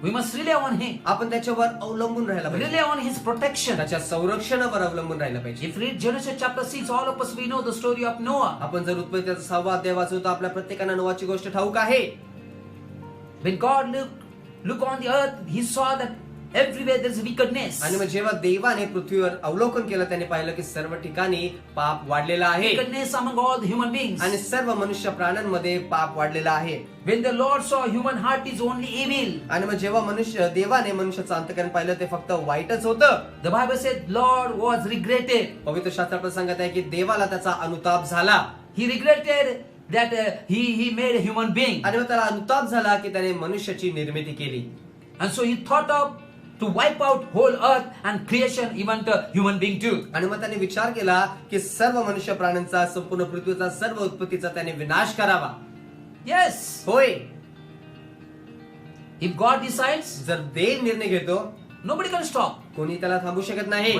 We must rely on Him. आपण त्याच्यावर अवलंबून राहायला पाहिजे, Rely on His protection. त्याच्या संरक्षणावर अवलंबून राहायला पाहिजे. If read Genesis chapter 6, all of us we know the story of Noah. आपण जर उत्पत्तीचा 6वा अध्याय वाचू तर आपल्या प्रत्येकाला नोआची गोष्ट ठाऊक आहे. When God looked on the earth, He saw that everywhere there is wickedness. आणि मग जेव्हा देवाने पृथ्वीवर अवलोकन केलं, त्याने पाहिलं की सर्व ठिकाणी पाप वाढलेला आहे Wickedness among all the human beings. आणि सर्व मनुष्य प्राण्यांमध्ये पाप वाढलेला आहे. When the Lord saw human heart is only evil, आणि मग जेव्हा देवाने मनुष्याचं अंतःकरण पाहिलं, ते फक्त वाईटच होतं. the Bible said Lord was regretted. पवित्र शास्त्रात सांगत आहे की देवाला त्याचा अनुताप झाला. He regretted that he made a human being. आणि मग त्याला अनुताप झाला की त्याने मनुष्याची निर्मिती केली. And so he thought of to wipe out whole earth and creation, even to human being too. आणि मग त्याने विचार केला की सर्व मनुष्य प्राण्यांचा संपूर्ण पृथ्वीचा सर्व उत्पत्तीचा त्याने विनाश करावा. Yes. होय, If God decides, जर देव निर्णय घेतो nobody can stop. कोणी त्याला थांबू शकत नाही.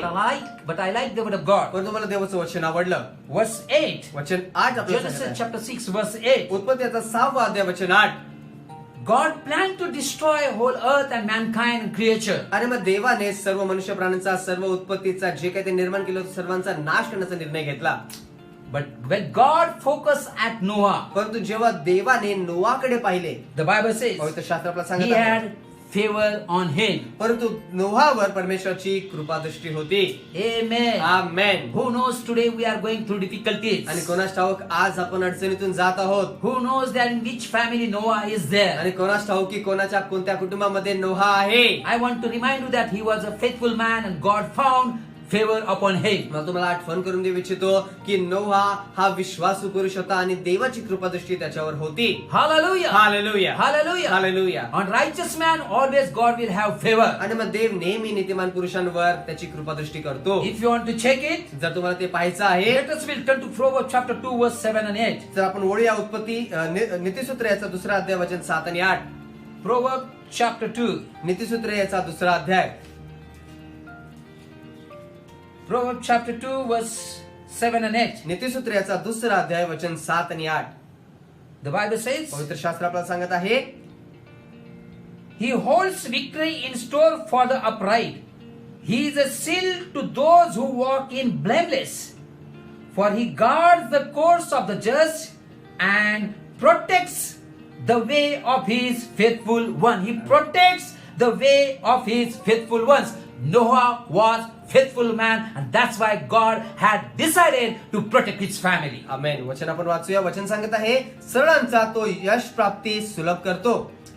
But I like the word of God. परंतु मला देवाचं वचन आवडलं. Verse 8. वचन 8 आपल्याला सांगत Genesis आहे. chapter 6 verse 8. उत्पत्तीचा 6वा अध्याय वचन 8. God planned to destroy whole earth and mankind and creature. आणि मग देवाने सर्व मनुष्य प्राण्यांचा सर्व उत्पत्तीचा जे काही ते निर्माण केलं होतं सर्वांचा नाश करण्याचा निर्णय घेतला. But when God focused at Noah, परंतु जेव्हा देवाने नोआकडे पाहिले, the Bible says पवित्र शास्त्र आपल्याला he सांगत आहे, had favor on him. परंतु नोहावर परमेश्वराची कृपादृष्टी होती. Amen. Amen. Who knows today we are going through difficulties? आणि कोणास ठाऊक आज आपण अडचणीतून जात आहोत. Who knows that in which family Noah is there? आणि कोणास ठाऊक की कोणाच्या कोणत्या कुटुंबामध्ये नोहा आहे. I want to remind you that he was a faithful man and God found favor upon him. मला तुम्हाला आठवण करून देऊ इच्छितो की नोहा हा विश्वासू पुरुष होता आणि देवाची कृपादृष्टी त्याच्यावर होती. Hallelujah. Hallelujah. Hallelujah. Hallelujah. On righteous man always God will have favor. आणि मग देव नेहमी नीतिमान पुरुषांवर त्याची कृपादृष्टी करतो. If you want to check it, जर तुम्हाला ते पाहायचं आहे, let us will turn to Proverbs chapter 2 verse 7 and 8. तर आपण वळूया उत्पत्ती नीतिसूत्र याचा दुसरा अध्याय वचन 7 आणि 8. Proverbs chapter 2. नीतिसूत्र याचा दुसरा अध्याय. Proverbs chapter 2 verse 7 and 8. नीतिसूत्र याचा दुसरा अध्याय वचन 7 आणि 8. The Bible says, पवित्र शास्त्र आपल्याला सांगत आहे, He holds victory in store for the upright. He is a shield to those who walk in blameless. For he guards the course of the just and protects the way of his faithful one. He protects the way of his faithful ones. Noah was faithful man and that's why God had decided to protect his family. आमेन. वचन आपण वाचूया. वचन सांगत आहे, सरळांचा तो यश प्राप्ती सुलभ करतो.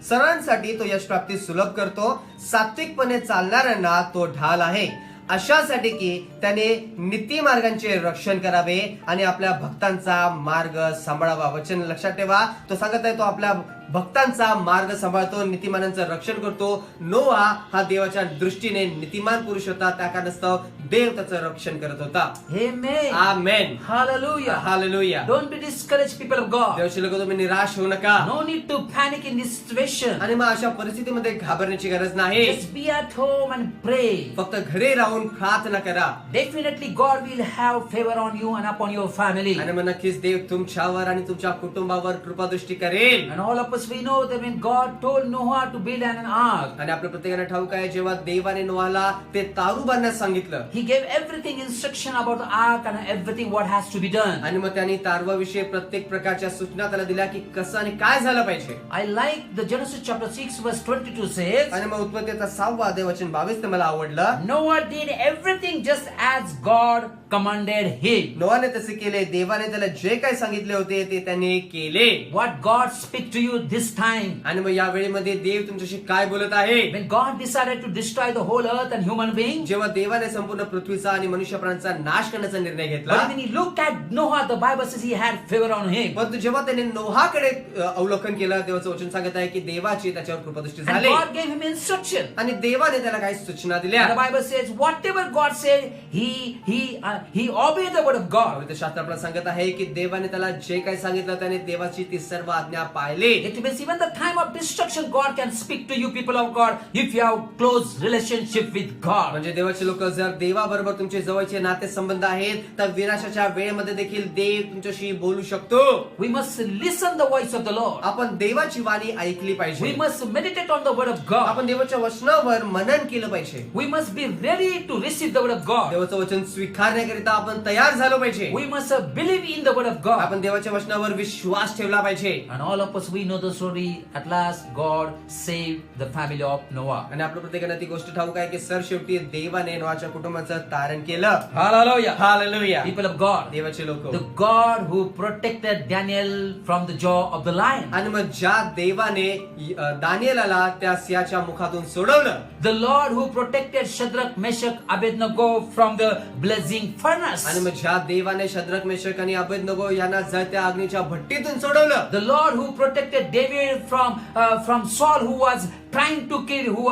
सरळांसाठी तो यश प्राप्ती सुलभ करतो. सात्विकपणे चालणाऱ्यांना तो ढाल आहे, अशासाठी की त्याने नीतिमार्गांचे रक्षण करावे आणि आपल्या भक्तांचा मार्ग सांभाळावा. वचन लक्षात ठेवा. तो सांगत आहे तो आपल्या भक्तांचा मार्ग सांभाळतो, नीतिमानांचं रक्षण करतो. नोहा हा देवाच्या दृष्टीने नीतिमान पुरुष होता, त्या कारणास्तव देव त्याचं रक्षण करत होता. Amen. Amen. Hallelujah. Hallelujah. Don't be discouraged, people of God. देवाचे लोक, तुम्ही निराश होऊ नका. No need to panic in this situation. आणि मग अशा परिस्थितीमध्ये घाबरण्याची गरज नाही. Just be at home and pray. फक्त घरी राहून प्रार्थना करा. Definitely God will have favor on you and upon your family. आणि मग नक्कीच देव तुमच्यावर आणि तुमच्या कुटुंबावर कृपादृष्टी करेल. And all of us we know that when God told Noah to build an ark, आणि आपल्या प्रत्येकाला ठाऊक आहे, जेव्हा देवाने नोहाला ते तारू बांधण्यास सांगितलं, He gave everything instruction about the ark and everything what has to be done. आणि मग त्यांनी तारवाविषयी प्रत्येक प्रकारच्या सूचना त्याला दिल्या की कसं आणि काय झालं पाहिजे. I like the Genesis chapter 6 verse 22 says, आणि मग उत्पत्तीचा 6वा अध्याय वचन 22 ते मला आवडलं. Noah did everything just as God commanded him. नोहाने तसे केले, देवाने त्याला जे काही सांगितले होते ते त्याने केले. What God speak to you this time? आणि मग या वेळेमध्ये देव तुमच्याशी काय बोलत आहे. When God decided to destroy the whole earth and human beings, जेव्हा देवाने संपूर्ण पृथ्वीचा आणि मनुष्य प्राण्यांचा नाश करण्याचा निर्णय घेतला, but when he looked at Noah, the Bible says he had favor on him. परंतु जेव्हा त्याने नोहाकडे अवलोकन केलं, देवाचं वचन सांगत आहे की देवाची त्याच्यावर कृपादृष्टी And झाली God gave him instruction. आणि देवाने त्याला काही सूचना दिल्या. And the Bible says whatever God said, he obeyed the word of God. पवित्र शास्त्र आपल्याला सांगत आहे की देवाने त्याला जे काही सांगितलं त्याने देवाची ती सर्व आज्ञा पाळली. It means even the time of destruction, God can speak to you, people of God, if you have close relationship with God. म्हणजे देवाचे लोक, जर देवाबरोबर तुमचे जवळचे नाते संबंध आहेत तर विनाशाच्या वेळेमध्ये देखील देव तुमच्याशी बोलू शकतो. We must listen the voice of the Lord. आपण देवाची वाणी ऐकली We पाहिजे. must meditate on the word of God. आपण देवाच्या वचनावर मनन केलं पाहिजे. We must be ready to receive the word of God. देवाचं वचन स्वीकारण्याकरिता आपण तयार झालो पाहिजे. We must believe in the word of God. आपण देवाच्या वचनावर विश्वास ठेवला पाहिजे. And all of us, we know the story. At last, God saved the family of Noah. आणि आपल्या प्रत्येकाने ती गोष्ट ठाऊक आहे की सर शेवटी देवाने नोहाच्या कुटुंबाचं तारण केलं. Hallelujah. Hallelujah. People of God. देवाचे लोक, The God who protected Daniel from the jaw of the lion. आणि मग ज्या देवाने दानिएलाला त्या सिंहाच्या मुखातून सोडवलं, The Lord who protected Shadrach, Meshach, Abednego from the blazing furnace. आणि मग ज्या देवाने शद्रक मेशक आणि अबेदनगो यांना जळत्या अग्नीच्या भट्टीतून सोडवलं, The Lord who protected David from Saul, who was trying to kill, who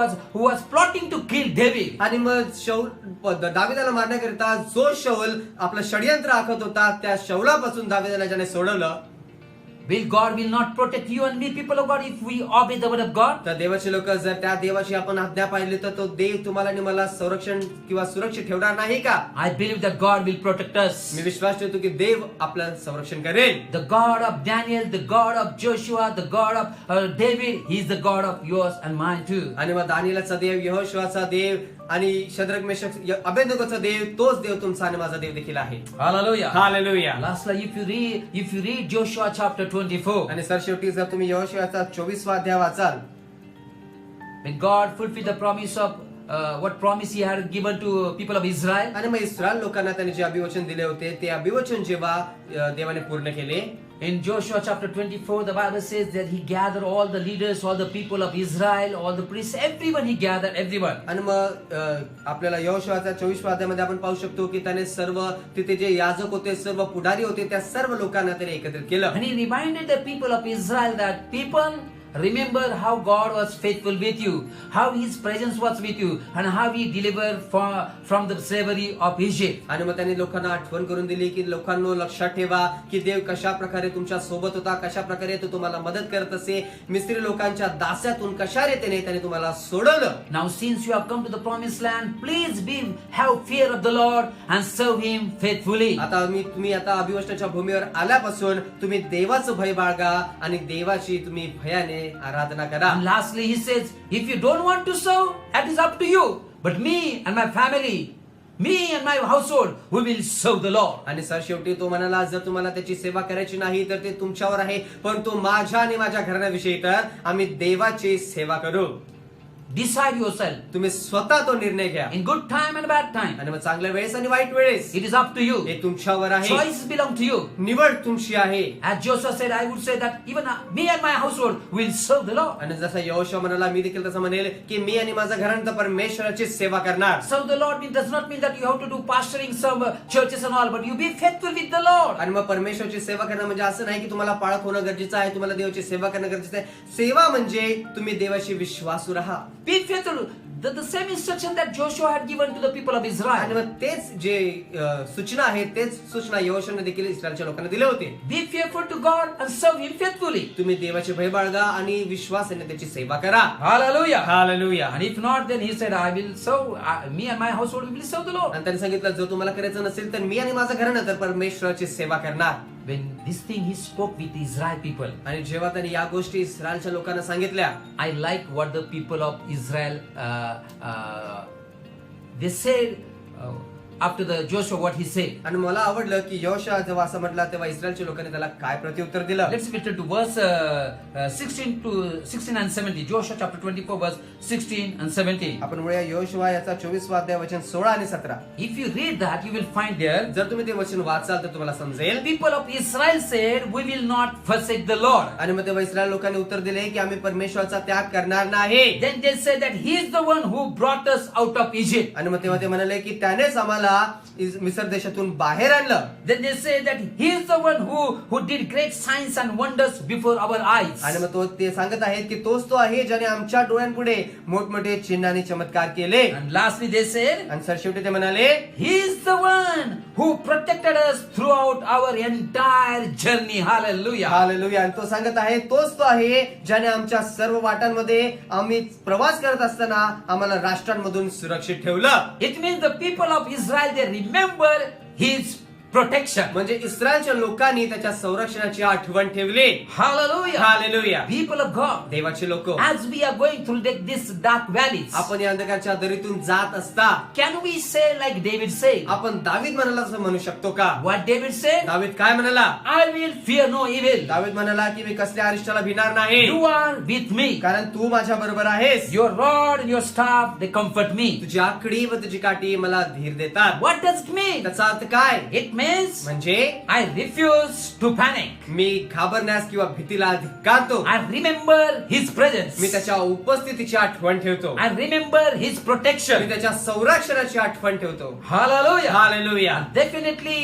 was plotting to kill David. आणि मग दाविदाला मारण्याकरिता जो शौल आपलं षडयंत्र आखत होता, त्या शौलापासून दाविदाला ज्याने सोडवलं, God will not protect you and me, people of God, if we obey the word of God? तर देवाचे लोक, जर त्या देवाची आपण आज्ञा पाळली तर तो देव तुम्हाला आणि मला संरक्षण किंवा सुरक्षित ठेवणार नाही का? I believe that God will protect us. मी विश्वास ठेवतो की देव आपलं संरक्षण करेल. The God of Daniel, the God of Joshua, the God of David, He is the God of yours and mine too. आणि मग दानिएलाचा देव, यहोशुआचा देव आणि शद्रक मेशक अबेदनगोचा देव, तोच देव तुमचा आणि माझा देव देखील आहे. Hallelujah. Hallelujah. Lastly, if you read Joshua chapter 24, आणि सर शेवटी जर तुम्ही यहोशुआचा 24वा अध्याय वाचाल, when God fulfilled the promise of what promise He had given to people of Israel, आणि मग इस्रायल लोकांना त्यांनी जे अभिवचन दिले होते, ते अभिवचन जेव्हा देवाने पूर्ण केले, in Joshua chapter 24, the Bible says that He gathered all the leaders, all the people of Israel, all the priests, everyone He gathered, everyone. आणि मग आपल्याला यहोशुआच्या 24व्या अध्यायामध्ये आपण पाहू शकतो की त्याने सर्व तिथे जे याजक होते, सर्व पुढारी होते, त्या सर्व लोकांना त्याने एकत्रित केलं. And He reminded the people of Israel that people, remember how God was faithful with you, how His presence was with you, and how He delivered from the slavery of Egypt. आणि मग त्यांनी लोकांना आठवण करून दिली की लोकांनो लक्षात ठेवा की देव कशा प्रकारे तुमच्या सोबत होता, कशा प्रकारे तो तुम्हाला मदत करत असे, मिस्री लोकांच्या दास्यातून कशा रीतीने त्याने तुम्हाला सोडवलं. Now since you have come to the promised land, please have fear of the Lord and serve Him faithfully. आता तुम्ही आता अभिवचनाच्या भूमीवर आल्यापासून तुम्ही देवाचं भय बाळगा आणि देवाची तुम्ही भयाने आराधना करा. And lastly, He says, if you don't want to serve, that is up to you. But me and my family, me and my household, we will serve the Lord. आणि सर शेवटी तो म्हणाला, जर तुम्हाला त्याची सेवा करायची नाही तर ते तुमच्यावर आहे, परंतु माझ्या आणि माझ्या घराण्याविषयी तर आम्ही देवाची सेवा करू. Decide yourself. तुम्ही स्वतः तो निर्णय घ्या. In good time and bad time. आणि मग चांगल्या वेळेस आणि वाईट वेळेस It is up to you. हे तुमच्यावर आहे. Choices belong to you. निवड तुमची आहे. As Joshua said, I would say that even me and my household will serve the Lord. आणि जसं यहोशुआ म्हणाला, मी देखील तसं म्हणेल की मी आणि माझा घराणं परमेश्वराची सेवा करणार. Serve the Lord does not mean that you have to do pastoring some churches and all, but you be faithful with the Lord. आणि मग परमेश्वराची सेवा करणं म्हणजे असं नाही की तुम्हाला पाळत होणं गरजेचं आहे, तुम्हाला देवाची सेवा करणं गरजेचं आहे. सेवा म्हणजे तुम्ही देवाशी विश्वासू राहा. Be faithful. The same instruction that Joshua had given to the people of आणि Israel. मग तेच जे सूचना आहे, तेच सूचना यहोशुआने देखील इस्रायलच्या लोकांना दिले होते. Be fearful to God and serve Him faithfully. तुम्ही देवाचे भय बाळगा आणि विश्वासाने त्याची सेवा करा. Hallelujah. Hallelujah. And if not, then He said, I will serve, me and my household will serve the Lord. आणि त्यांनी सांगितलं, जर तुम्हाला करायचं नसेल तर मी आणि माझं घराणं तर परमेश्वराची सेवा करणार. When this thing He spoke with the Israel people, आणि जेव्हा त्यांनी या गोष्टी इस्रायलच्या लोकांना सांगितल्या, I like what the people of Israel they said after the Joshua what he said. आणि मला आवडलं की यहोशुआ जेव्हा असं म्हटला तेव्हा इस्रायलच्या लोकांनी त्याला काय प्रत्युत्तर दिलं. Let's return to verse 16 and 17. Joshua chapter 24 verse 16 and 17. आपण वळूया यहोशुआ याचा 24वा अध्याय वचन 16 आणि 17. If you read that, you will find there, जर तुम्ही ते वचन वाचाल तर तुम्हाला समजेल. people of Israel said, we will not forsake the Lord. आणि मग तेव्हा इस्रायल लोकांनी उत्तर दिले की आम्ही परमेश्वराचा त्याग करणार नाही. Then they said that He is the one who brought us out of Egypt. आणि मग तेव्हा ते म्हणाले की त्यानेच आम्हाला मिस्र देशातून बाहेर आणलं. Then they say that He is the one who did great signs and wonders before our eyes. आणि मग ते सांगत आहेत की तोच तो आहे ज्याने आमच्या डोळ्यांपुढे मोठमोठे चिन्ह आणि चमत्कार केले. And lastly they said, आणि सरशेवटी ते म्हणाले, He is the one who protected us throughout our entire journey. Hallelujah. Hallelujah. आणि तो सांगत आहे, तोच तो आहे ज्याने आमच्या सर्व वाटांमध्ये आम्ही प्रवास करत असताना आम्हाला राष्ट्रांमधून सुरक्षित ठेवलं. It means the people of Israel, they remember His protection. म्हणजे इस्रायलच्या लोकांनी त्याच्या संरक्षणाची आठवण ठेवली. Hallelujah. Hallelujah. People of God, देवाचे लोक, as we are going through this dark valleys, आपण या अंधकारच्या दरीतून जात असता can we say like David said? आपण दावीद म्हणाला असं म्हणू शकतो का? What David said? दावीद काय म्हणाला? I will fear no evil. दावीद म्हणाला की मी कसल्या अरिष्टाला भिणार नाही, You are with me. कारण तू माझ्या बरोबर आहेस. Your rod and your staff, they comfort me. तुझी आकडी व तुझी काठी मला धीर देतात. What does it mean? त्याचा अर्थ काय? It means म्हणजे I refuse to panic. मी घाबरण्यास किंवा भीतीला धिक्कारतो. I remember His presence. मी त्याच्या उपस्थितीची आठवण ठेवतो. I remember His me protection. त्याच्या संरक्षणाची आठवण ठेवतो. Hallelujah. Hallelujah. Definitely,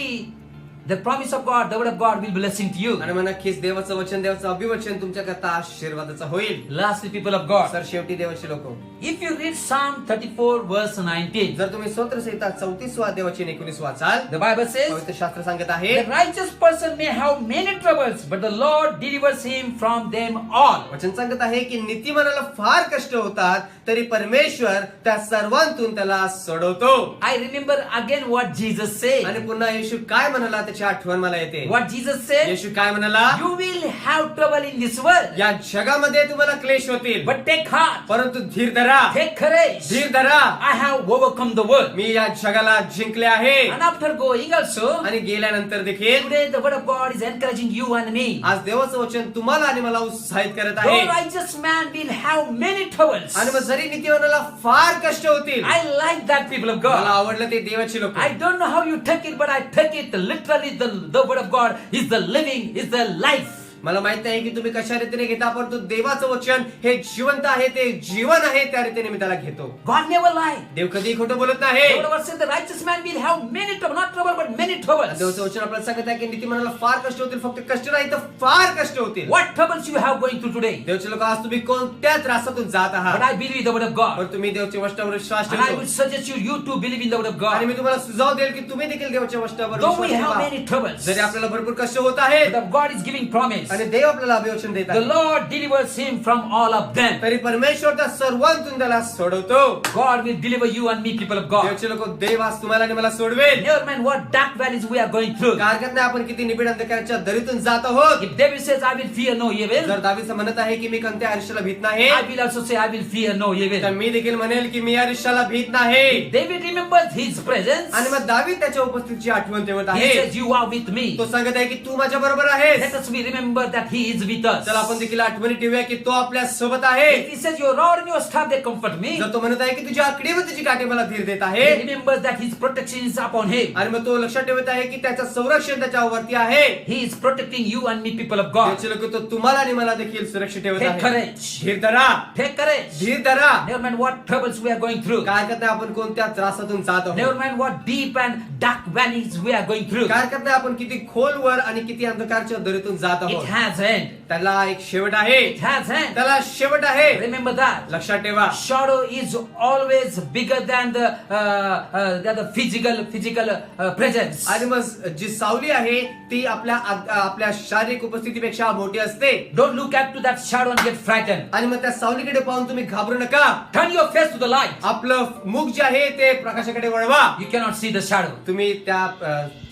the promise of God, the word of God will be blessing to you. आणि मग नक्कीच देवाचं वचन, देवाचं अभिवचन तुमच्याकरता आशीर्वादाचं होईल. Lastly, people of God, sir शेवटी देवाचे लोक, if you read Psalm 34 verse 19, जर तुम्ही स्तोत्रसंहिता 34 देवाची 19 वाचाल, the Bible says, पवित्र शास्त्र सांगत आहे, the righteous person may have many troubles, but the Lord delivers him from them all. वचन सांगत आहे की नीतिमानाला फार कष्ट होतात तरी परमेश्वर त्या सर्वांतून त्याला सोडवतो. I remember again what Jesus said. आणि पुन्हा येशू काय म्हणाला त्याची आठवण मला येते. What Jesus said, येशू काय म्हणाला, you will have trouble in this world, या जगामध्ये तुम्हाला क्लेश होतील, but take heart, परंतु धीर धरा, take courage. धीर धरा, I have overcome the world. मी या जगाला जिंकले आहे. And after going also, आणि गेल्यानंतर देखील today the word of God is encouraging you and me. आज देवाचं वचन तुम्हाला आणि मला उत्साहित करत Though आहे. righteous man will have many troubles. आणि मग जरी नीतिवानाला फार कष्ट होतील, I like that, people of मला God. आवडलं ते देवाची लोक. I don't know how you take it, but I take it literally. The word of God is the living, is the life. मला माहित नाही की तुम्ही कशा रीतीने घेता, परंतु देवाचं वचन हे जिवंत आहे, ते जीवन आहे, त्या रीतीने मी त्याला घेतो. God never lied. देव कधी खोटं बोलत नाही. The word of God says the righteous man will have many trouble, not trouble, but many troubles. देवाचं वचन आपल्याला सांगत आहे की नीतिमानाला फार कष्ट होतील, फक्त कष्ट नाही तर फार कष्ट होतील. What troubles you have going through today? देवचे लोक, आज तुम्ही कोणत्या त्रासातून जात But आहात, I believe the word of God. पण तुम्ही देवाच्या वचनावर विश्वास And I ठेवतो. would suggest you to believe in the word of आणि God. मी तुम्हाला सुझाव देईल की तुम्ही देखील देवाच्या वचनावर Though we विश्वास have ठेवा. many troubles, जरी आपल्याला भरपूर कष्ट होत आहेत, but God is giving promise. आणि देव आपल्याला अभिवचन देत The आहे, Lord delivers him from all of them. तरी परमेश्वर त्या सर्वांतून त्याला सोडवतो. God will deliver you and me, people of God. देवचे लोक, देव आज तुम्हाला आणि मला सोडवेल. Never mind what dark valleys we are going through. काय हरकत नाही, आपण किती निबिड अंधकाराच्या दरीतून जात आहोत. If David says, I will fear no evil, जर दावीद म्हणत आहे की मी कोणत्या आयुष्याला भीत नाही, I will also say, I will fear no तर evil. मी देखील म्हणेल की मी आयुष्याला भीत नाही. David remembers his presence. आणि मग दावीद त्याच्या उपस्थितीची आठवण ठेवत He आहे. says, you are with me. तो सांगत आहे की तू माझ्या बरोबर आहेस. Let us remember that he is with us. चला आपण देखील आठवणी ठेवूया की तो आपल्या सोबत आहे. If he says, your rod and your staff, they comfort me. जर तो म्हणत आहे की तुझ्या आकडी व तुझी काठी मला धीर देत He आहे, remembers that his protection is upon him. आणि मग तो लक्षात ठेवत आहे की त्याचं संरक्षण त्याच्यावरती आहे. He is protecting you and me, people of God. त्याचे लोक, तो तुम्हाला आणि मला देखील सुरक्षित ठेवत Take आहे. courage. धीर धरा, Take courage. धीर धरा. Never mind what troubles we are going through. काय हरकत नाही, आपण कोणत्या त्रासातून जात Never आहोत. mind what deep and dark valleys we are going through. काय हरकत नाही, आपण किती खोलवर आणि किती अंधकारच्या दरीतून जात It आहोत. has end. त्याला एक शेवट आहे, It has end. त्याला शेवट आहे. Remember that. लक्षात ठेवा, Shadow is always bigger than the physical presence. आणि मग जी सावली आहे ती आपल्या शारीरिक उपस्थितीपेक्षा मोठी असते. Don't look up to that shadow and get frightened. आणि मग त्या सावलीकडे पाहून तुम्ही घाबरू नका. Turn your face to the light. आपलं मुख जे आहे ते प्रकाशाकडे वळवा. You cannot see the shadow. तुम्ही त्या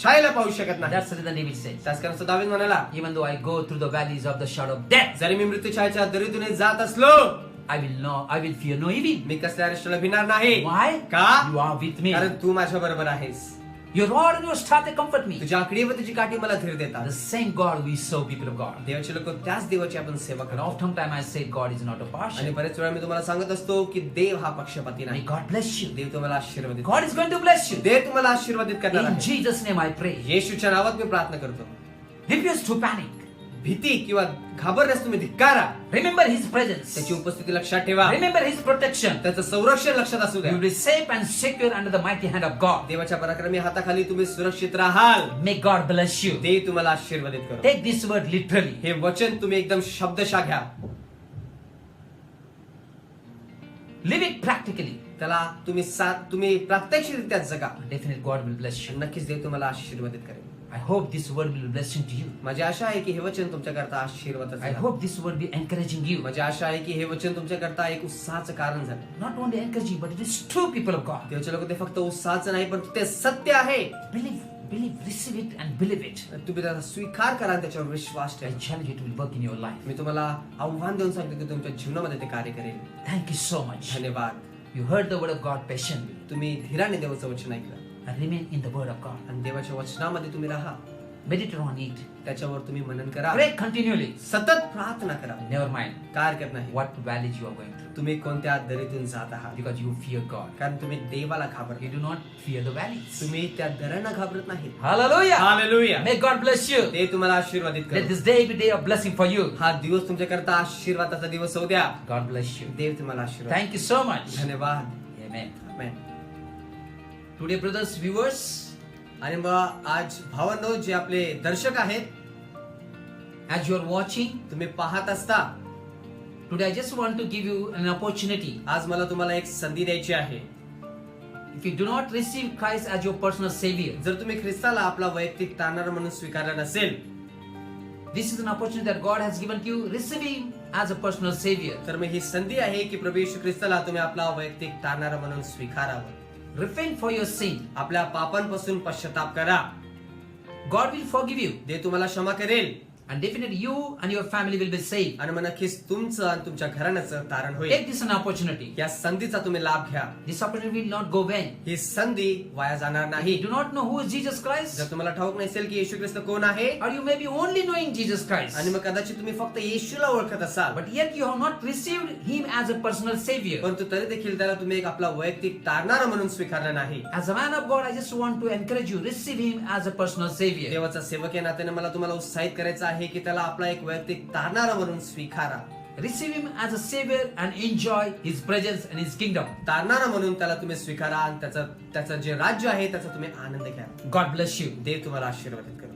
छायेला पाहू शकत नाही. That's what David says. त्याच कारण दावीद म्हणाला, Even though I go through the valleys of the shadow of death, जरी मी मृत्यू छायेच्या दरीतून जात असलो, I will fear no evil. मी कसल्या आयुष्याला भिणार नाही. Why? का? You are with me. कारण तू माझ्या बरोबर आहेस. Your rod and your staff, they comfort me. तुझी आकडी व तुझी काठी मला धीर देतात. The same God we serve, people of God. देवाचे लोक, त्याच देवाची आपण सेवा And करतो. oftentimes I say God is not a आणि partial. बरेच वेळा मी तुम्हाला सांगत असतो की देव हा पक्षपाती May नाही. God bless you. देव तुम्हाला आशीर्वादित God is going to bless you. देव तुम्हाला आशीर्वादित करणार In आहे. Jesus' name I pray. येशूच्या नावात मी प्रार्थना करतो. Refuse to panic. भीती किंवा घाबरण्यास तुम्ही धिक्कारा. Remember His presence. त्याची उपस्थिती लक्षात ठेवा. Remember His protection. त्याचं संरक्षण लक्षात असू द्या. You will be safe and secure under the mighty hand of God. देवाच्या पराक्रमी हाताखाली तुम्ही सुरक्षित राहाल. May God bless you. देव तुम्हाला आशीर्वादित करो. Take this word literally. हे वचन तुम्ही एकदम शब्दशः घ्या. Live it practically. त्याला तुम्ही प्रात्यक्षिकरित्या जगा. Definitely God will bless you. नक्कीच देव तुम्हाला आशीर्वादित करेल. I hope this word will be blessing to you. माझी आशा आहे की हे वचन तुमच्याकरता आशीर्वादाचं I झालं. hope this word be encouraging you. माझी आशा आहे की हे वचन तुमच्याकरता एक उत्साहाचं कारण झालं. Not only encouraging, but it is true, people of God. देवचे लोक, ते फक्त उत्साहाचं नाही पण ते सत्य आहे. Believe, receive it and believe it. तुम्ही त्याचा स्वीकार करा आणि त्याच्यावर विश्वास I ठेवा. challenge you to will work in your life. मी तुम्हाला आव्हान देऊन सांगतो की तुमच्या जीवनामध्ये ते कार्य करेल. Thank you so much. धन्यवाद. You heard the word of God patiently तुम्ही धीराने देवाचं वचन ऐकलं and remain in the word of God. आणि देवाच्या वचनामध्ये तुम्ही राहा. Meditate on it. त्याच्यावर तुम्ही मनन करा, Pray continually. सतत प्रार्थना करा. Never mind काय हरकत नाही, what valleys you are going through. तुम्ही कोणत्या दरीतून जात आहात, Because you fear God. कारण तुम्ही देवाला घाबरता. You do not fear the valleys. तुम्ही त्या दऱ्यांना घाबरत नाही. Hallelujah. Hallelujah. May God bless you. ते तुम्हाला आशीर्वादित Let करो. this day be day of blessing for you. हा दिवस तुमच्याकरता आशीर्वादाचा दिवस होऊ द्या. God bless you. देव तुम्हाला आशीर्वाद. Thank you so much. धन्यवाद. Amen. आमेन. Today, brothers, viewers, आणि मग आज भावांनो जे आपले दर्शक आहेत, as you are watching, तुम्ही पाहत असता, today I just want to give you an opportunity. आज मला तुम्हाला एक संधी द्यायची आहे. If you do not receive Christ as your personal Savior, जर तुम्ही ख्रिस्ताला आपला वैयक्तिक तारणारा म्हणून स्वीकारला नसेल, this is an opportunity that God has given to you. Receive Him as a personal Savior. तर मग ही संधी आहे की प्रभू येशू ख्रिस्ताला तुम्ही आपला वैयक्तिक तारणारा म्हणून स्वीकारावं. Repent for your sin. आपल्या पापांपासून पश्चाताप करा. God will forgive you. देव तुम्हाला क्षमा करेल And definitely you and your family will be saved. आणि मग नक्कीच तुमचं आणि तुमच्या घराण्याचं तारण होईल. Take this an opportunity. या संधीचा तुम्ही लाभ घ्या. This opportunity will not go vain. ही संधी वाया जाणार नाही. You do not know who is Jesus Christ, जर तुम्हाला ठाऊक नसेल की येशू ख्रिस्त कोण आहे, or you may be only knowing Jesus Christ, आणि मग कदाचित तुम्ही फक्त येशूला ओळखत असाल, but yet you have not received Him as a personal Savior. परंतु तरी देखील त्याला तुम्ही एक आपला वैयक्तिक तारणारा म्हणून स्वीकारलं नाही. As a man of God, I just want to encourage you, receive Him as a personal Savior. देवाचा सेवक या नात्याने मला तुम्हाला उत्साहित करायचं आहे की त्याला आपला एक वैयक्तिक तारणारा म्हणून स्वीकारा. Receive Him as a Savior and enjoy His presence and His kingdom. तारणारा म्हणून त्याला तुम्ही स्वीकारा आणि त्याचं जे राज्य आहे त्याचा तुम्ही आनंद घ्या. God bless you. देव तुम्हाला आशीर्वादित करो.